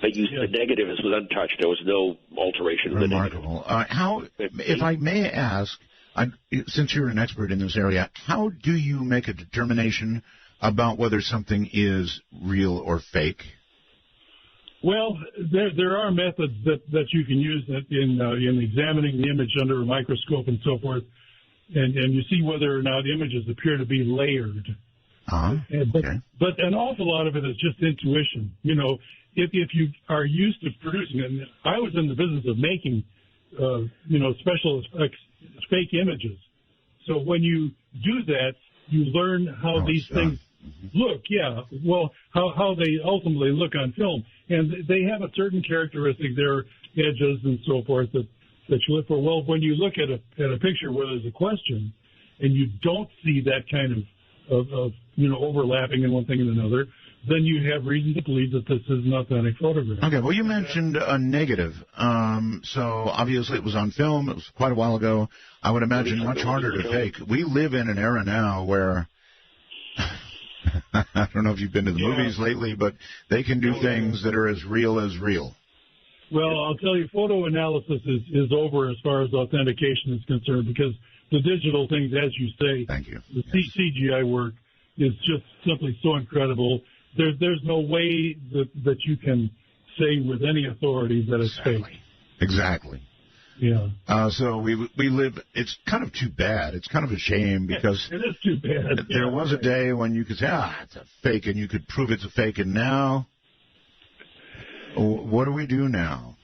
But the negative was untouched. There was no alteration. Remarkable. How, if I may ask, since you're an expert in this area, how do you make a determination about whether something is real or fake? Well, there are methods that you can use in examining the image under a microscope and so forth, and you see whether or not images appear to be layered. But an awful lot of it is just intuition. If you are used to producing it, and I was in the business of making, special effects, fake images. So when you do that, you learn how these things look. Yeah, well, how they ultimately look on film, and they have a certain characteristic, their edges and so forth that you look for. Well, when you look at a picture where there's a question, and you don't see that kind of overlapping in one thing and another, then you have reason to believe that this is an authentic photograph. Okay, well, you mentioned a negative. So obviously it was on film. It was quite a while ago. I would imagine much harder to fake. We live in an era now where I don't know if you've been to the movies lately, but they can do things that are as real as real. Well, I'll tell you, photo analysis is over as far as authentication is concerned, because the digital things, as you say, the CGI work is just simply so incredible. There's no way that you can say with any authority that it's fake. Exactly. Yeah. So we live. It's kind of too bad. It's kind of a shame because it is too bad. There was a day when you could say, it's a fake, and you could prove it's a fake, and now, what do we do now?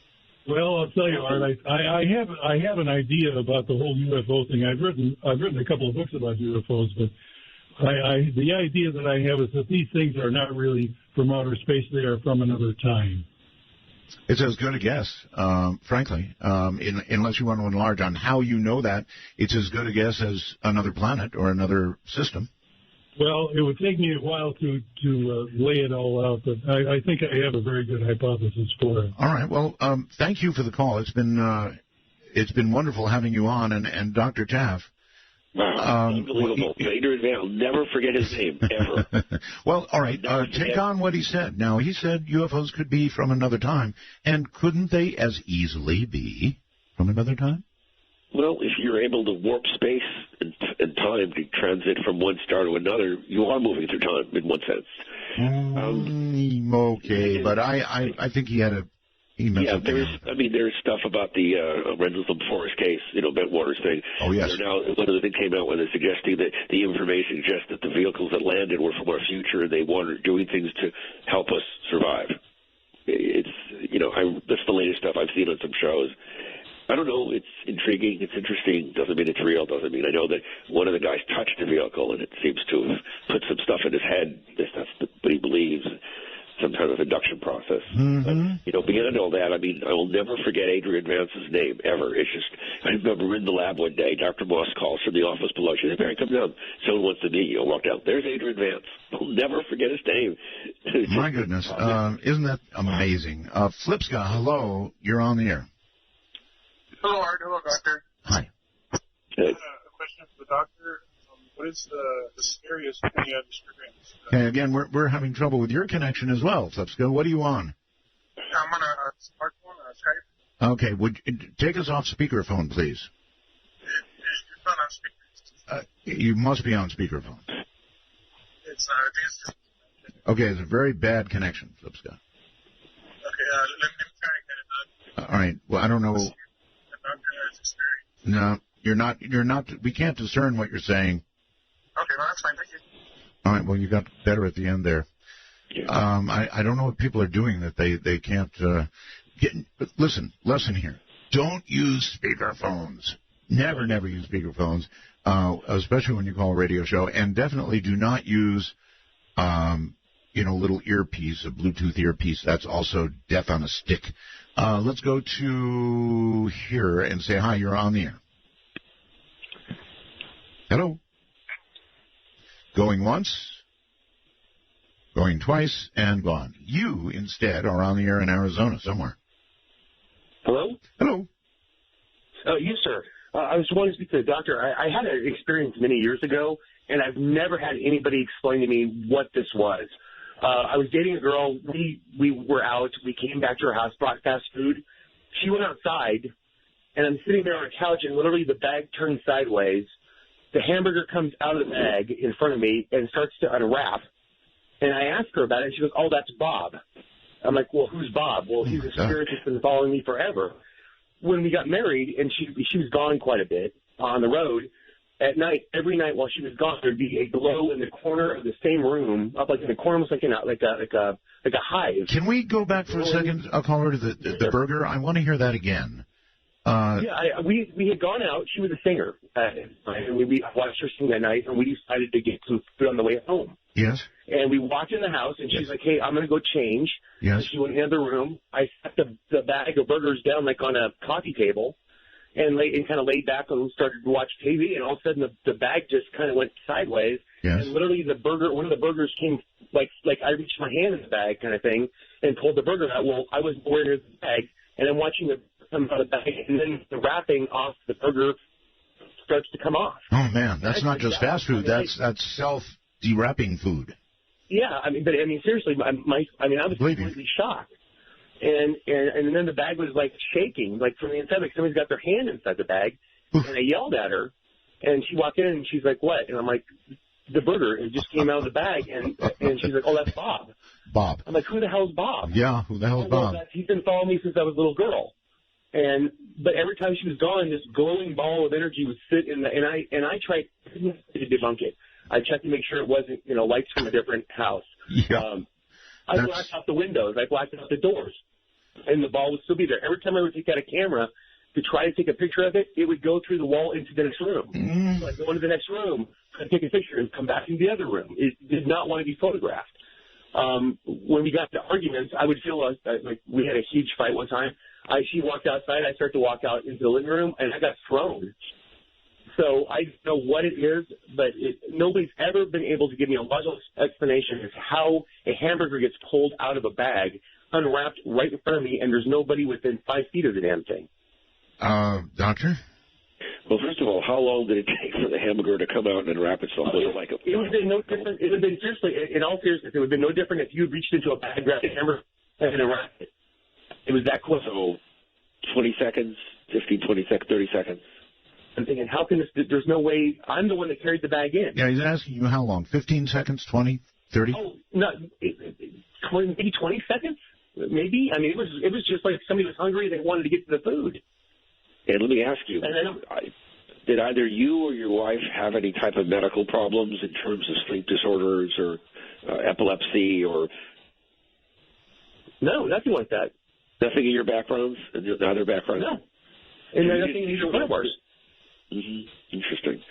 Well, I'll tell you, Art. I have an idea about the whole UFO thing. I've written a couple of books about UFOs, but the idea that I have is that these things are not really from outer space; they are from another time. It's as good a guess, frankly, unless you want to enlarge on how you know that. It's as good a guess as another planet or another system. Well, it would take me a while to lay it all out, but I think I have a very good hypothesis for it. All right. Well, thank you for the call. It's been wonderful having you on, and Dr. Taff. Wow, unbelievable. Adrian Van, I'll never forget his name, ever. Well, all right, take on what he said. Now, he said UFOs could be from another time, and couldn't they as easily be from another time? Well, if you're able to warp space and time to transit from one star to another, you are moving through time in one sense. Okay, but I think he had a... there's stuff about the Rendlesham Forest case, Bentwater's thing. Oh, yes. Now, one of the things came out when they're suggesting that the information suggests that the vehicles that landed were from our future. They wanted doing things to help us survive. It's, that's the latest stuff I've seen on some shows. I don't know. It's intriguing. It's interesting. Doesn't mean it's real. Doesn't mean I know that one of the guys touched the vehicle and it seems to have put some stuff in his head. That's what he believes. Some kind of induction process. Mm-hmm. But, beyond all that, I will never forget Adrian Vance's name, ever. It's just, I remember in the lab one day, Dr. Moss calls from the office below. She said, Barry, come down. Someone wants to meet you. I'll walk down. There's Adrian Vance. I'll never forget his name. My goodness. Isn't that amazing? Flipska, hello. You're on the air. Hello, Art. Hello, Doctor. Hi. I had a question for the doctor. What is the scariest thing you have experienced? Okay, again, we're having trouble with your connection as well, Flipska. What are you on? I'm on a smartphone, Skype. Okay, would take us off speakerphone, please. It's not on speaker. You must be on speakerphone. It's okay, it's a very bad connection, Flipska. Okay, let me try and get it done. All right. Well, I don't know. No, you're not. We can't discern what you're saying. Okay, well, that's fine. Thank you. All right. Well, you got better at the end there. I don't know what people are doing that they can't get. Listen, lesson here. Don't use speakerphones. Never use speakerphones, especially when you call a radio show. And definitely do not use, little earpiece, a Bluetooth earpiece. That's also death on a stick. Let's go to here and say hi. You're on the air. Hello. Going once, going twice, and gone. You, instead, are on the air in Arizona somewhere. Hello? Hello. Yes, sir. I was wanting to speak to the doctor. I had an experience many years ago, and I've never had anybody explain to me what this was. I was dating a girl. We were out. We came back to her house, brought fast food. She went outside, and I'm sitting there on a couch, and literally the bag turned sideways. The hamburger comes out of the bag in front of me and starts to unwrap. And I asked her about it, and she goes, "Oh, that's Bob." I'm like, "Well, who's Bob?" "Well, he's a spirit that's been following me forever." When we got married, and she was gone quite a bit on the road, at night, every night while she was gone, there'd be a glow in the corner of the same room, up like in the corner, almost like a hive. Can we go back for a second? I'll call her to the burger. I want to hear that again. We had gone out. She was a singer, and we watched her sing that night, and we decided to get some food on the way home. Yes. And we walked in the house, and she's like, "Hey, I'm going to go change." Yes. So she went in the other room. I set the bag of burgers down like on a coffee table, and kind of laid back and started to watch TV. And all of a sudden, the bag just kind of went sideways. Yes. And literally, one of the burgers came like I reached my hand in the bag kind of thing and pulled the burger out. Well, I was nowhere near the bag, and I'm watching it come out of the bag, and then the wrapping off the burger starts to come off. Oh man, that's not just fast food. That's self-dewrapping food. Yeah, seriously, I was completely shocked, and then the bag was like shaking, like from the inside, like somebody's got their hand inside the bag, and I yelled at her, and she walked in and she's like, "What?" And I'm like, "The burger, it just came out of the bag," and she's like, "Oh, that's Bob." Bob. I'm like, "Who the hell's Bob?" Yeah, who the hell's Bob? He's been following me since I was a little girl. But every time she was gone, this glowing ball of energy would sit in and I tried to debunk it. I checked to make sure it wasn't, lights from a different house. Yeah. I blacked out the windows. I blacked out the doors. And the ball would still be there. Every time I would take out a camera to try to take a picture of it, it would go through the wall into the next room. So I'd go into the next room, I'd take a picture, and come back into the other room. It did not want to be photographed. When we got to arguments, I would feel like we had a huge fight one time. She walked outside. I started to walk out into the living room, and I got thrown So I don't know what it is, but nobody's ever been able to give me a logical explanation as to how a hamburger gets pulled out of a bag, unwrapped right in front of me, and there's nobody within 5 feet of the damn thing. Doctor? Well, first of all, how long did it take for the hamburger to come out and unwrap itself? It would have been no different. It would have been, seriously, in all seriousness, it would have been no different if you had reached into a bag, grabbed a hamburger, and unwrapped it. It was that quick. So 20 seconds, 15, 20 seconds, 30 seconends. I'm thinking, how can this, there's no way, I'm the one that carried the bag in. Yeah, he's asking you how long, 15 seconds, 20, 30? Oh, no, maybe 20 seconds, maybe. I mean, it was just like somebody was hungry, they wanted to get to the food. And let me ask you, did either you or your wife have any type of medical problems in terms of sleep disorders or epilepsy or? No, nothing like that. Nothing in your backgrounds? Neither backgrounds? No. And nothing in either one of ours. Mm-hmm. Interesting.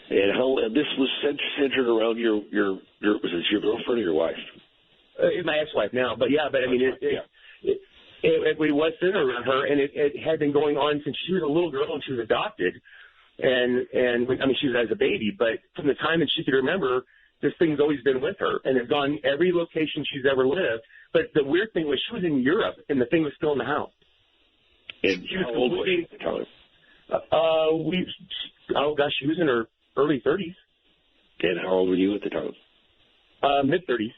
And this was centered around your was it your girlfriend or your wife? My ex-wife now, but I mean, it was centered around her, and it had been going on since she was a little girl and she was adopted, and I mean, she was as a baby, but from the time that she could remember, this thing's always been with her, and it's gone every location she's ever lived. But the weird thing was, she was in Europe, and the thing was still in the house. And she was old was she at the time? She was in her early 30s. And how old were you at the time? Mid-30s.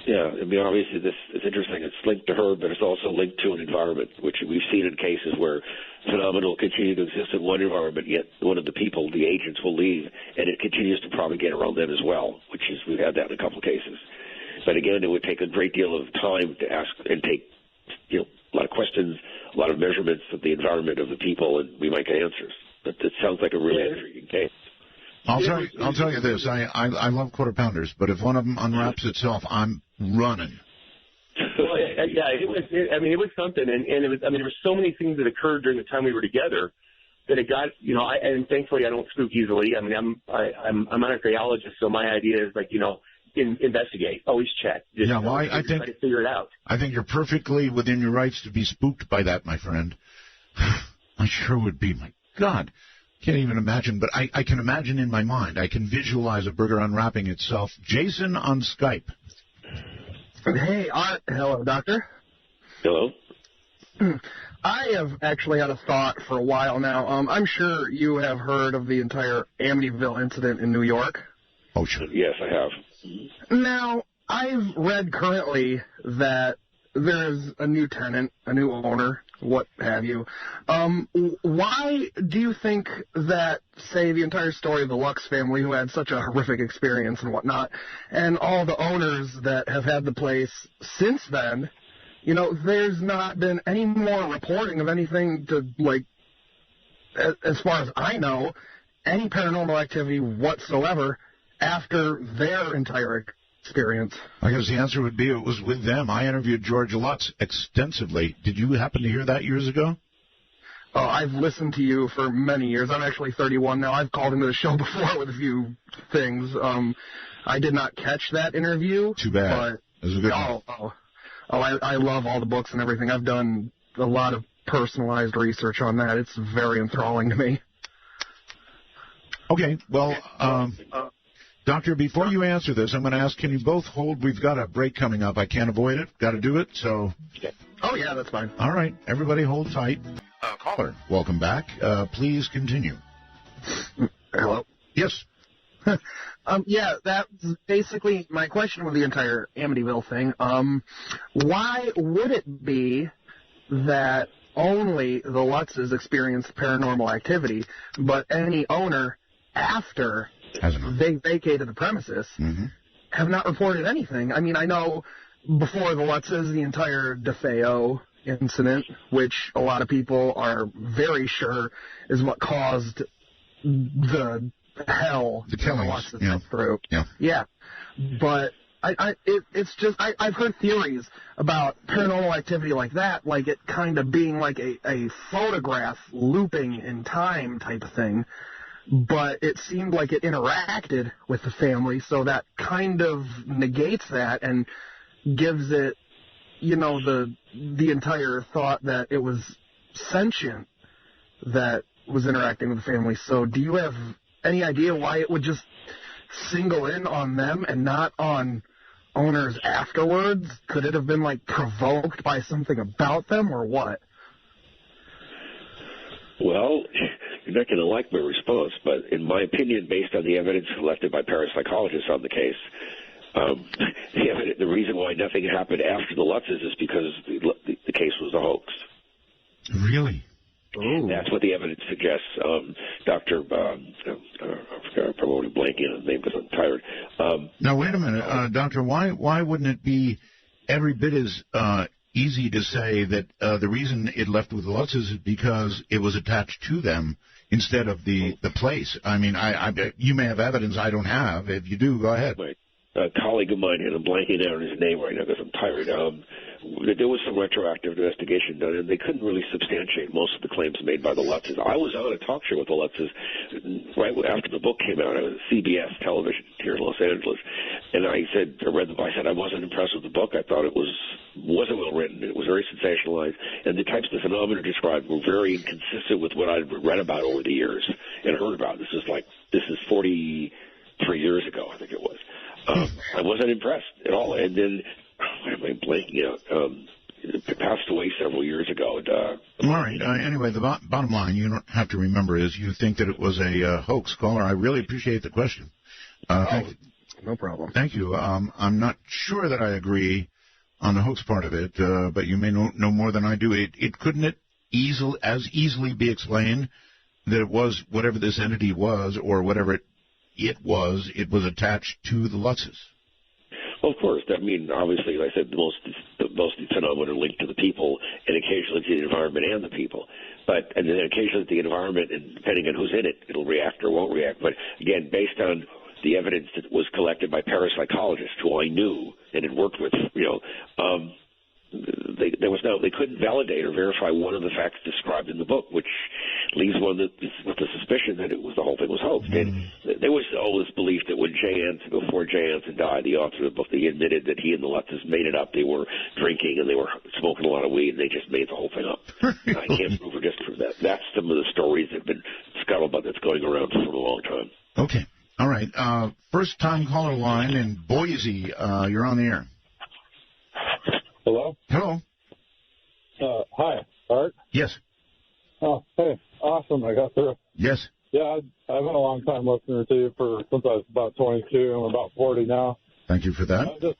Yeah, I mean, obviously it's interesting. It's linked to her, but it's also linked to an environment, which we've seen in cases where phenomena will continue to exist in one environment, yet one of the people, the agents, will leave, and it continues to propagate around them as well, we've had that in a couple of cases. But again, it would take a great deal of time to ask and take, a lot of questions, a lot of measurements of the environment of the people, and we might get answers. But it sounds like a really intriguing case. I'll tell you this. I love quarter pounders, but if one of them unwraps itself, I'm running. Well, it was something, and it was. I mean, there were so many things that occurred during the time we were together that it got. And thankfully I don't spook easily. I mean, I'm an archaeologist, so my idea is investigate, always check. I think try to figure it out. I think you're perfectly within your rights to be spooked by that, my friend. I sure would be. My God. Can't even imagine, but I can imagine in my mind. I can visualize a burger unwrapping itself. Jason on Skype. Hey, Art. Hello, Doctor. Hello. I have actually had a thought for a while now. I'm sure you have heard of the entire Amityville incident in New York. Oh, sure. Yes, I have. Now, I've read currently that there's a new tenant, a new owner, what have you. Why do you think that, say, the entire story of the Lux family, who had such a horrific experience and whatnot, and all the owners that have had the place since then, there's not been any more reporting of anything to, as far as I know, any paranormal activity whatsoever after their entire experience? I guess the answer would be it was with them. I interviewed George Lutz extensively. Did you happen to hear that years ago? Oh, I've listened to you for many years. I'm actually 31 now. I've called into the show before with a few things. I did not catch that interview. Too bad. It was a good one. I love all the books and everything. I've done a lot of personalized research on that. It's very enthralling to me. Okay, well, Doctor, before you answer this, I'm going to ask, can you both hold? We've got a break coming up. I can't avoid it. Got to do it, so. Oh, yeah, that's fine. All right. Everybody hold tight. Caller, welcome back. Please continue. Hello? Yes. Yeah, that's basically my question with the entire Amityville thing. Why would it be that only the Lutzes experienced paranormal activity, but any owner after they vacated the premises have not reported anything? I mean, I know before the Lutzes, the entire DeFeo incident, which a lot of people are very sure is what caused the hell the killings went through. Yeah. But I've heard theories about paranormal activity like that, like it kind of being like a photograph looping in time type of thing. But it seemed like it interacted with the family, so that kind of negates that and gives it, the entire thought that it was sentient that was interacting with the family. So do you have any idea why it would just single in on them and not on owners afterwards? Could it have been, like, provoked by something about them, or what? Well, you're not going to like my response, but in my opinion, based on the evidence collected by parapsychologists on the case, the reason why nothing happened after the Lutzes is because the case was a hoax. Really? Oh. That's what the evidence suggests. Dr. I forgot, I'm probably blanking on his name because I'm tired. Now, wait a minute, Doctor. Why wouldn't it be every bit as easy to say that the reason it left with the Lutzes is because it was attached to them instead of the place? I mean, you may have evidence I don't have. If you do, go ahead. Right. A colleague of mine, and I'm blanking out on his name right now because I'm tired. There was some retroactive investigation done, and they couldn't really substantiate most of the claims made by the Lutzes. I was on a talk show with the Lutzes right after the book came out. I was CBS television here in Los Angeles, and I said I wasn't impressed with the book. I thought it wasn't well written. It was very sensationalized, and the types of phenomena described were very inconsistent with what I'd read about over the years and heard about. This is 43 years ago, I think it was. I wasn't impressed at all. And then, why am I blanking out? It passed away several years ago. All right. Anyway, the bottom line, you don't have to remember, is you think that it was a hoax. Caller, I really appreciate the question. No problem. Thank you. I'm not sure that I agree on the hoax part of it, but you may know more than I do. Couldn't it easily be explained that it was whatever this entity was, or whatever it was attached to the Lutzes? Well, of course. I mean, obviously, like I said, most of the phenomena are linked to the people, and occasionally to the environment and the people. And then occasionally to the environment, and depending on who's in it, it'll react or won't react. But again, based on the evidence that was collected by parapsychologists who I knew and had worked with, they couldn't validate or verify one of the facts described in the book, which leaves one with the suspicion that the whole thing was hoaxed. And there was always belief that when before Jay Anson died, the author of the book, he admitted that he and the Lutzes made it up. They were drinking and they were smoking a lot of weed, and they just made the whole thing up. I can't prove or disprove that. That's some of the stories that have been scuttlebutt that's going around for a long time. Okay. All right. First time caller line in Boise. You're on the air. Hello? Hello. Hi, Art? Yes. Oh, hey, awesome. I got through. Yes. Yeah, I've been a long time listener to you since I was about 22. I'm about 40 now. Thank you for that. I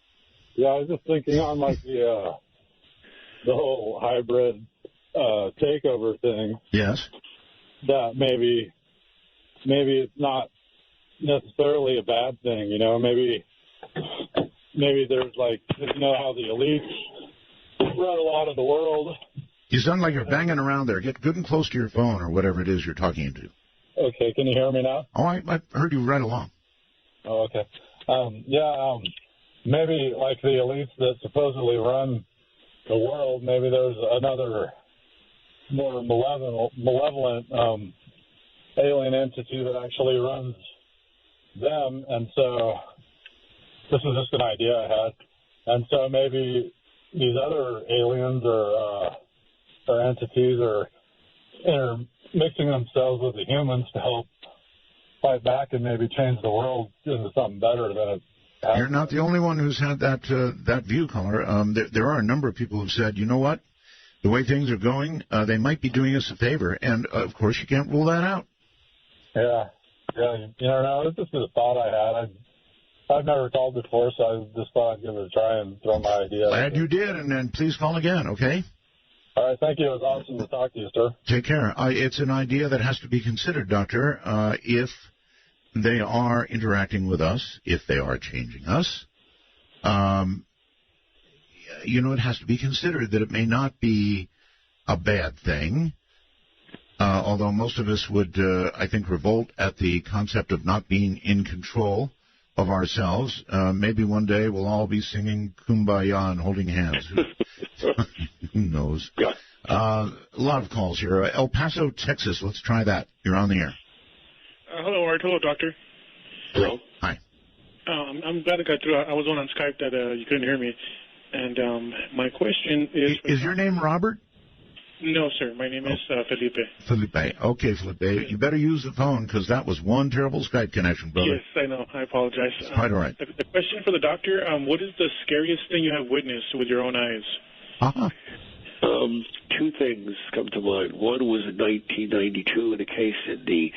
was just thinking on like the whole hybrid takeover thing. Yes. That maybe it's not necessarily a bad thing, Maybe there's how the elites run a lot of the world. You sound like you're banging around there. Get good and close to your phone or whatever it is you're talking into. Okay, can you hear me now? Oh, I heard you right along. Oh, okay. Maybe like the elites that supposedly run the world, maybe there's another more malevolent alien entity that actually runs them, and so this is just an idea I had. And so maybe these other aliens or entities are mixing themselves with the humans to help fight back and maybe change the world into something better than it has. You're not the only one who's had that view, caller. There are a number of people who've said, you know what, the way things are going, they might be doing us a favor. And, of course, you can't rule that out. Yeah, you never know. It's just a thought I had. I've never called before, so I just thought I'd give it a try and throw my idea. Glad you did, and then please call again, okay? All right, thank you. It was awesome to talk to you, sir. Take care. It's an idea that has to be considered, Doctor, if they are interacting with us, if they are changing us. It has to be considered that it may not be a bad thing, although most of us would, I think, revolt at the concept of not being in control of ourselves. Maybe one day we'll all be singing Kumbaya and holding hands. Who knows? A lot of calls here. El Paso, Texas. Let's try that. You're on the air. Hello, Art. Hello, Doctor. Hello. Hi. I'm glad I got through. I was on Skype that you couldn't hear me. And my question is... Is your name Robert? No, sir. My name is Felipe. Felipe. Okay, Felipe. You better use the phone because that was one terrible Skype connection, brother. Yes, I know. I apologize. Quite all right. The question for the doctor, what is the scariest thing you have witnessed with your own eyes? Uh-huh. Two things come to mind. One was in 1992 in a case in the,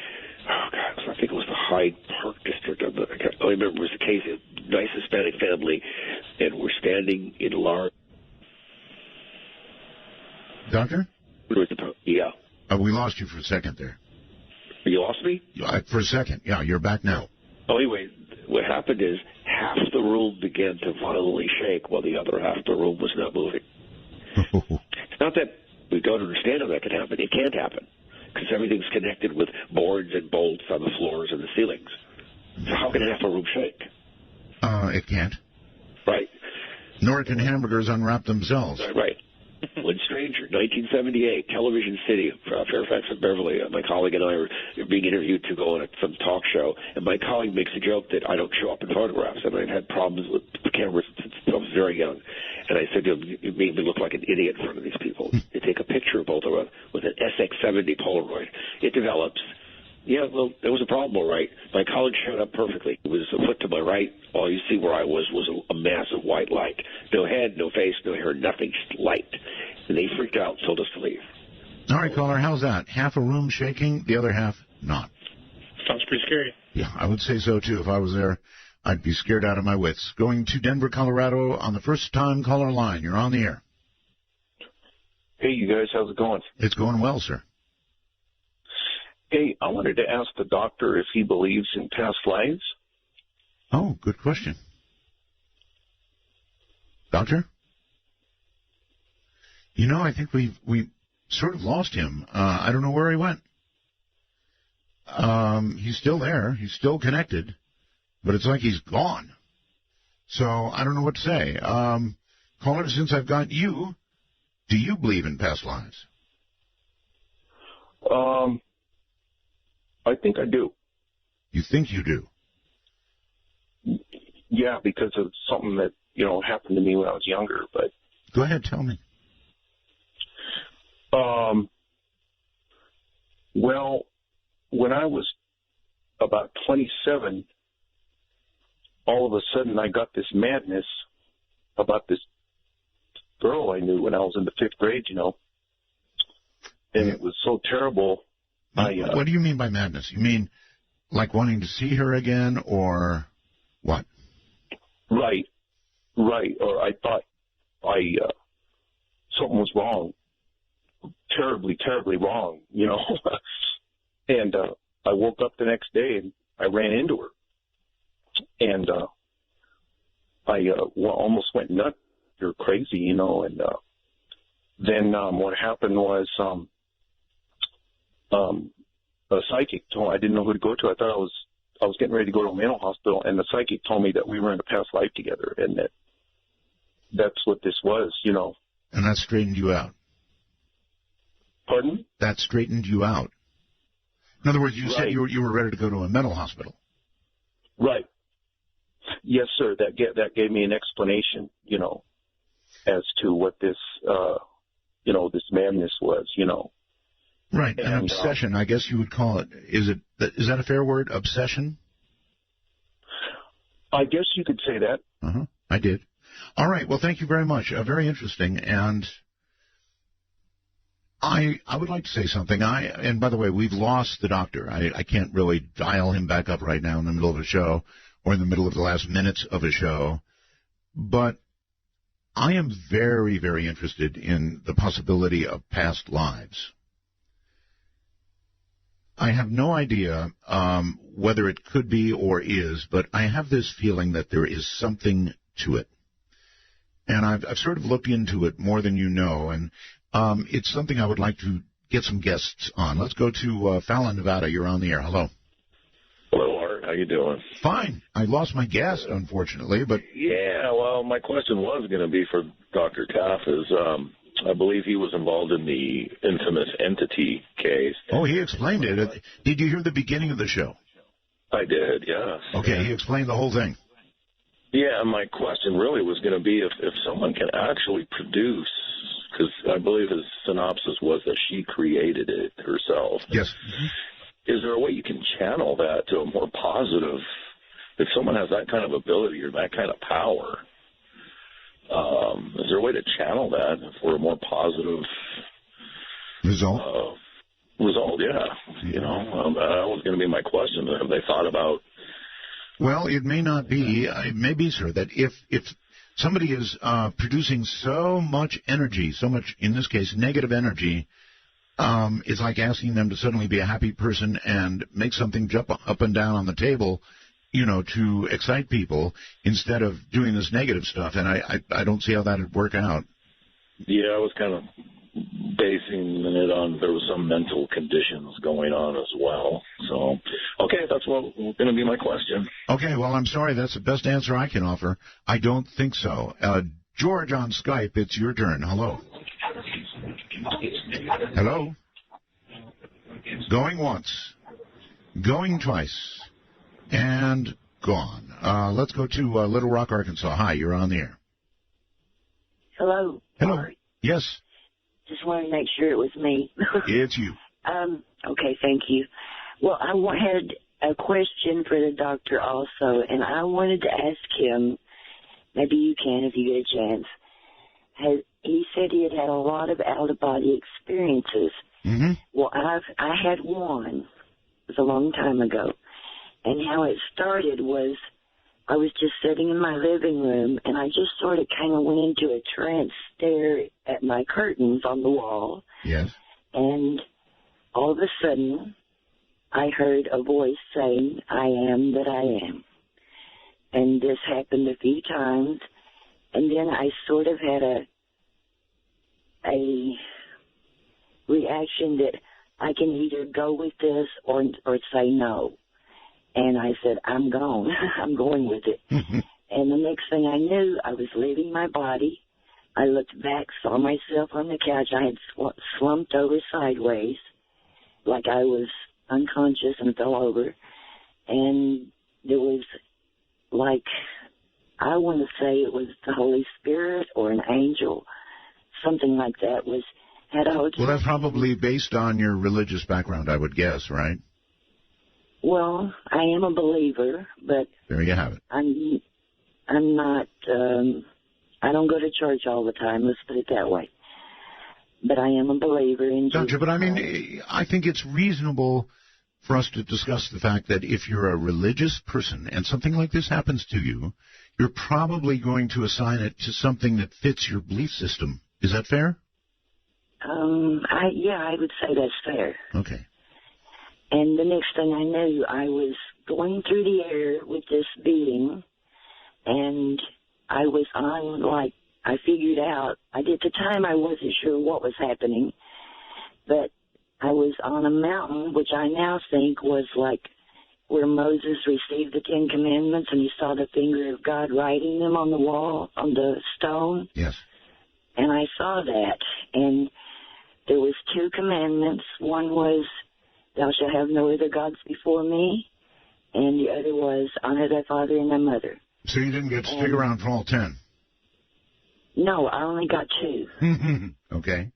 I think it was the Hyde Park district. I remember it was a case of a nice Hispanic family, and we're standing in large. Doctor? Yeah. We lost you for a second there. You lost me? For a second. Yeah, you're back now. Oh, anyway, what happened is half the room began to violently shake while the other half of the room was not moving. It's not that we don't understand how that can happen. It can't happen because everything's connected with boards and bolts on the floors and the ceilings. So how can half a room shake? It can't. Right. Nor can hamburgers unwrap themselves. Right. One stranger, 1978, Television City, Fairfax and Beverly. My colleague and I are being interviewed to go on some talk show, and my colleague makes a joke that I don't show up in photographs, and I've had problems with cameras since I was very young. And I said to him, you made me look like an idiot in front of these people. They take a picture of both of us with an SX70 Polaroid. It develops. Yeah, well, there was a problem, all right. My colleague showed up perfectly. It was a foot to my right. All you see where I was a mass of white light. No head, no face, no hair, nothing, just light. And they freaked out and told us to leave. All right, caller, how's that? Half a room shaking, the other half not. Sounds pretty scary. Yeah, I would say so, too. If I was there, I'd be scared out of my wits. Going to Denver, Colorado on the first-time caller line. You're on the air. Hey, you guys, how's it going? It's going well, sir. Hey, I wanted to ask the doctor if he believes in past lives. Oh, good question. Doctor? You know, I think we sort of lost him. I don't know where he went. He's still there. He's still connected. But it's like he's gone. So I don't know what to say. Caller, since I've got you, do you believe in past lives? I think I do. You think you do? Yeah, because of something that, happened to me when I was younger, but... Go ahead, tell me. Well, when I was about 27, all of a sudden I got this madness about this girl I knew when I was in the 5th grade, and it was so terrible. What do you mean by madness? You mean like wanting to see her again, or what? Right. Or I thought something was wrong, terribly, terribly wrong, And I woke up the next day and I ran into her, and I almost went nuts. You're crazy, And then what happened was a psychic told me, I didn't know who to go to. I thought I was getting ready to go to a mental hospital, and the psychic told me that we were in a past life together, and that's what this was, And that straightened you out. Pardon? That straightened you out. In other words, you said you were ready to go to a mental hospital. Right. Yes, sir. That gave me an explanation, as to what this, this madness was, Right, an obsession, I guess you would call it. Is that a fair word, obsession? I guess you could say that. Uh-huh, I did. All right, well, thank you very much. Very interesting, and I would like to say something. And by the way, we've lost the doctor. I can't really dial him back up right now in the middle of a show or in the middle of the last minutes of a show, but I am very, very interested in the possibility of past lives. I have no idea whether it could be or is, but I have this feeling that there is something to it. And I've sort of looked into it more than you know, and it's something I would like to get some guests on. Let's go to Fallon, Nevada. You're on the air. Hello. Hello, Art. How you doing? Fine. I lost my guest, unfortunately, but... Yeah, well, my question was going to be for Dr. Taff is... I believe he was involved in the infamous entity case. Oh, he explained it. Did you hear the beginning of the show? I did, yes. Okay, he explained the whole thing. Yeah, my question really was going to be if someone can actually produce because I believe his synopsis was that she created it herself. Yes. Is there a way you can channel that to a more positive? If someone has that kind of ability or that kind of power, is there a way to channel that for a more positive result? Result, yeah. You know, that was going to be my question. Have they thought about? Well, it may not be. It may be, sir, that if somebody is producing so much energy, so much, in this case, negative energy, it's like asking them to suddenly be a happy person and make something jump up and down on the table, you know, to excite people instead of doing this negative stuff. And I don't see how that would work out. Yeah, I was kind of basing it on there was some mental conditions going on as well. So, okay, that's what going to be my question. Okay, well, I'm sorry. That's the best answer I can offer. I don't think so. George on Skype, it's your turn. Hello. Hello. Going once. Going twice. And gone. Let's go to Little Rock, Arkansas. Hi, you're on the air. Hello. Hello. Yes. Just wanted to make sure it was me. It's you. Okay, thank you. Well, I had a question for the doctor also, and I wanted to ask him, maybe you can if you get a chance. He said he had a lot of out-of-body experiences. Mm-hmm. Well, I had one. It was a long time ago. And how it started was I was just sitting in my living room, and I just sort of kind of went into a trance stare at my curtains on the wall. Yes. And all of a sudden, I heard a voice saying, "I am that I am." And this happened a few times. And then I sort of had a reaction that I can either go with this or say no. And I said, I'm gone. I'm going with it. And the next thing I knew, I was leaving my body. I looked back, saw myself on the couch. I had slumped over sideways like I was unconscious and fell over. And there was like, I want to say it was the Holy Spirit or an angel, something like that, had a hotel. Well, that's probably based on your religious background, I would guess, right? Well, I am a believer, but there you have it. I'm not. I don't go to church all the time. Let's put it that way. But I am a believer in Jesus. Doctor, but I mean, I think it's reasonable for us to discuss the fact that if you're a religious person and something like this happens to you, you're probably going to assign it to something that fits your belief system. Is that fair? I would say that's fair. Okay. And the next thing I knew, I was going through the air with this being, and I was on, like, I figured out, at the time I wasn't sure what was happening, but I was on a mountain, which I now think was like where Moses received the Ten Commandments, and he saw the finger of God writing them on the wall, on the stone. Yes. And I saw that, and there was 2 commandments. One was, thou shalt have no other gods before me, and the other was, honor thy father and thy mother. So you didn't get to stick around for all 10? No, I only got 2. Okay.